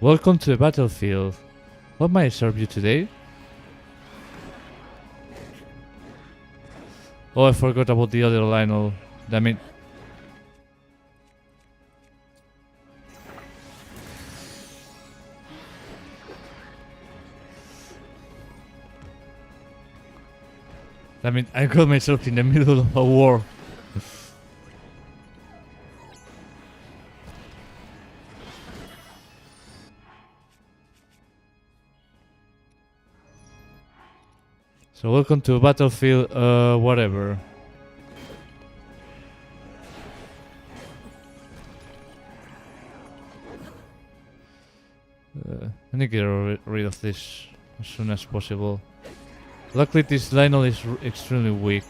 Welcome to the battlefield. What might I serve you today? Oh, I forgot about the other Lionel. Damn it. Damn it, I got myself in the middle of a war. So welcome to battlefield, whatever. I need to get rid of this as soon as possible. Luckily this Lionel is extremely weak.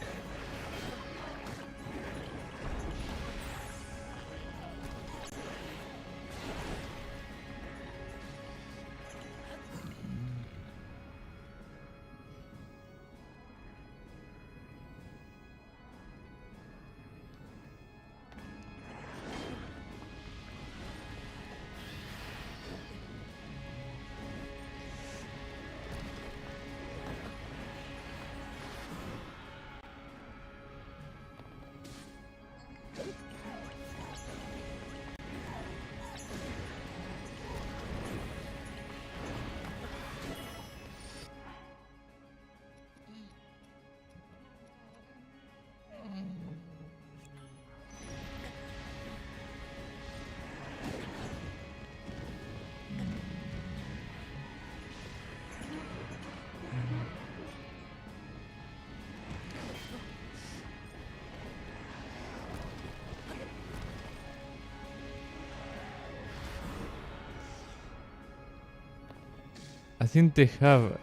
I think they have.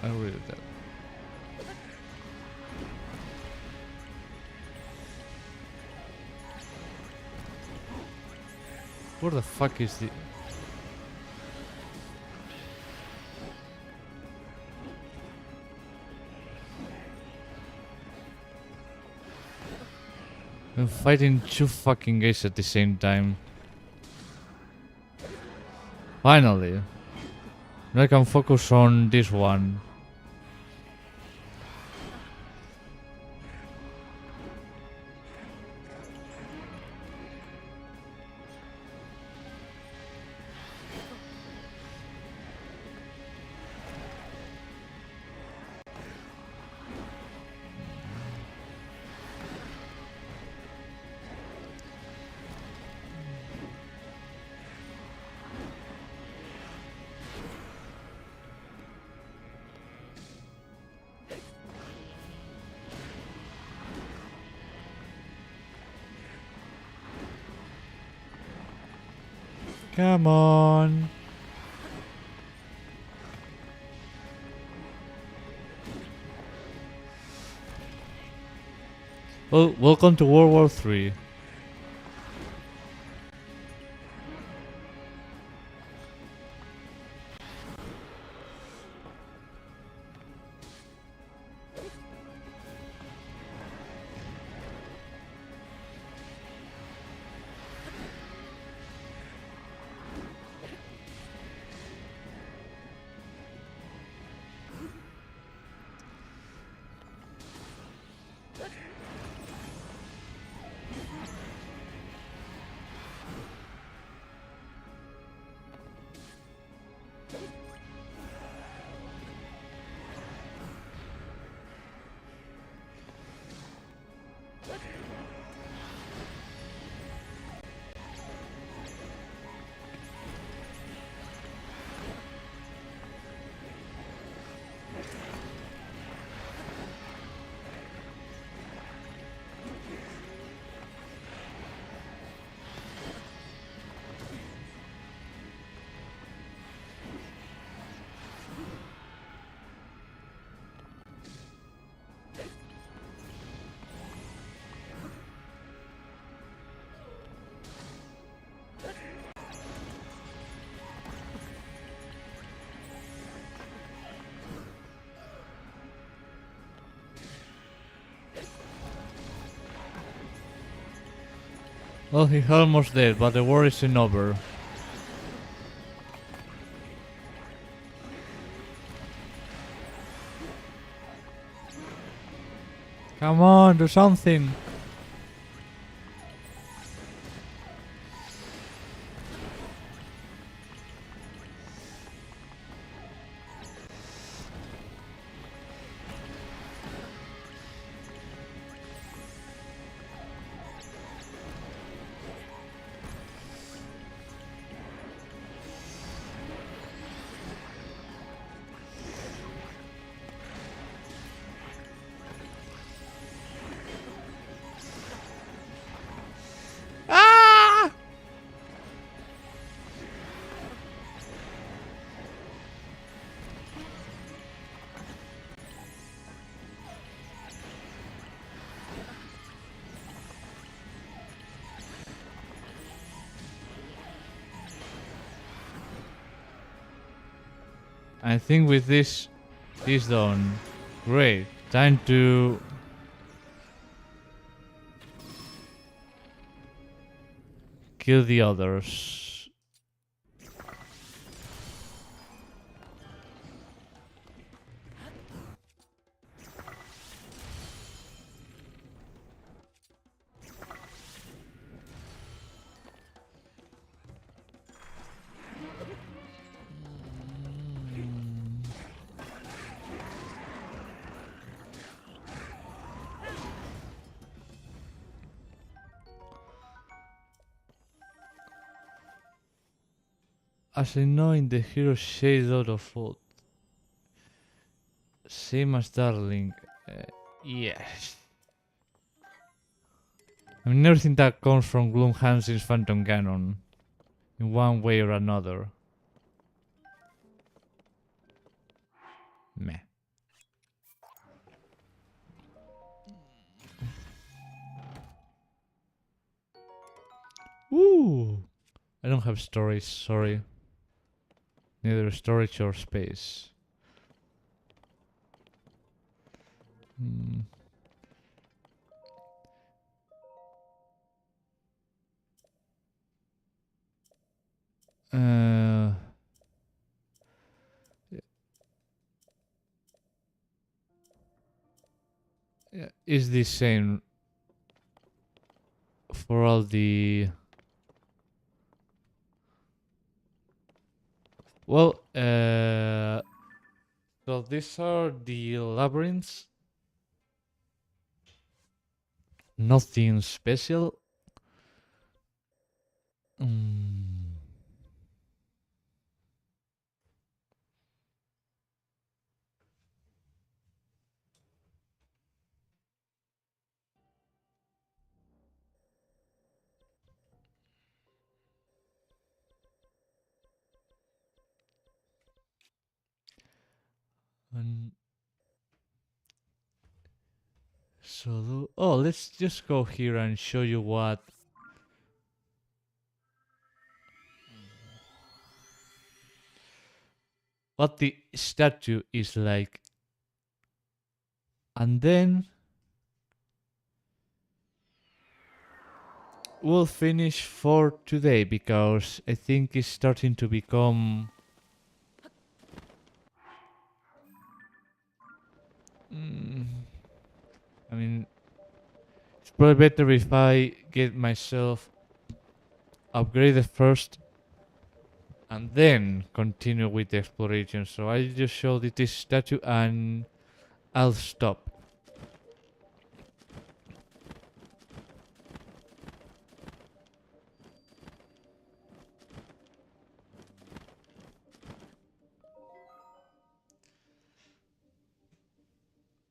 I read that. Where the fuck is the? I'm fighting two fucking guys at the same time. Finally. Now I can focus on this one. Come on. Well, welcome to World War III. Well, he's almost dead, but the war isn't over. Come on, do something. Ah! I think with this done. Great. Time to kill the others. As I know in the hero shades out of fault. Same as Darling. Yes. I mean, everything that comes from Gloomhansen's Phantom Cannon. In one way or another. Meh. Ooh. I don't have storage, sorry. Neither storage or space. Hmm. Uh, yeah, is the same for all the... Well, so these are the labyrinths. Nothing special. Mm. And so, oh, let's just go here and show you what the statue is like. And then we'll finish for today because I think it's starting to become... Mm, I mean, it's probably better if I get myself upgraded first and then continue with the exploration. So I just showed it this statue and I'll stop.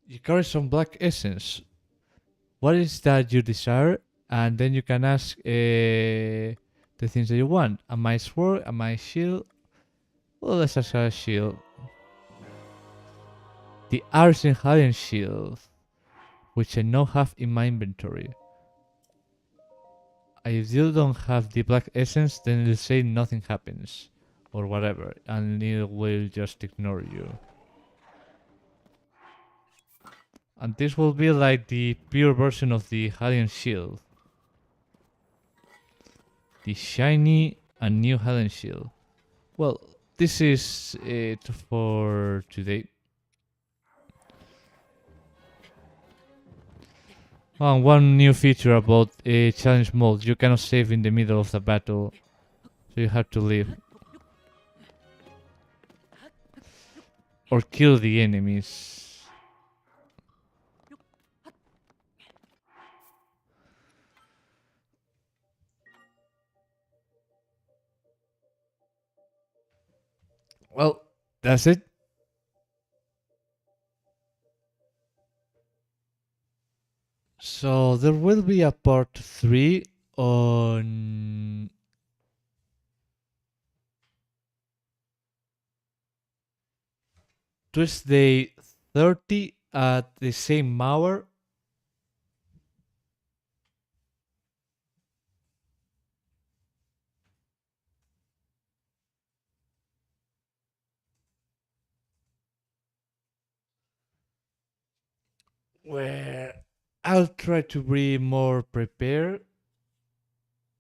You carry some black essence. What is that you desire? And then you can ask the things that you want. Am I sword? Am I shield? Well, let's ask a shield. The Arsen Hidden Shield, which I now have in my inventory. If you don't have the black essence, then it'll say nothing happens. Or whatever. And it will just ignore you. And this will be like the pure version of the Hidden Shield. The shiny and new Hidden Shield. Well, this is it for today. One new feature about a challenge mode, you cannot save in the middle of the battle, so you have to leave. Or kill the enemies. Well, that's it. So there will be a part 3 on Tuesday 30 at the same hour. Where I'll try to be more prepared.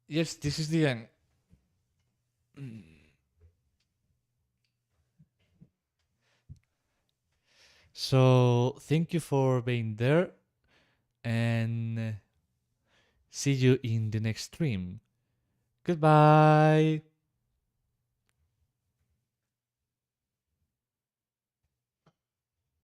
Yes, this is the end. So thank you for being there and see you in the next stream. Goodbye.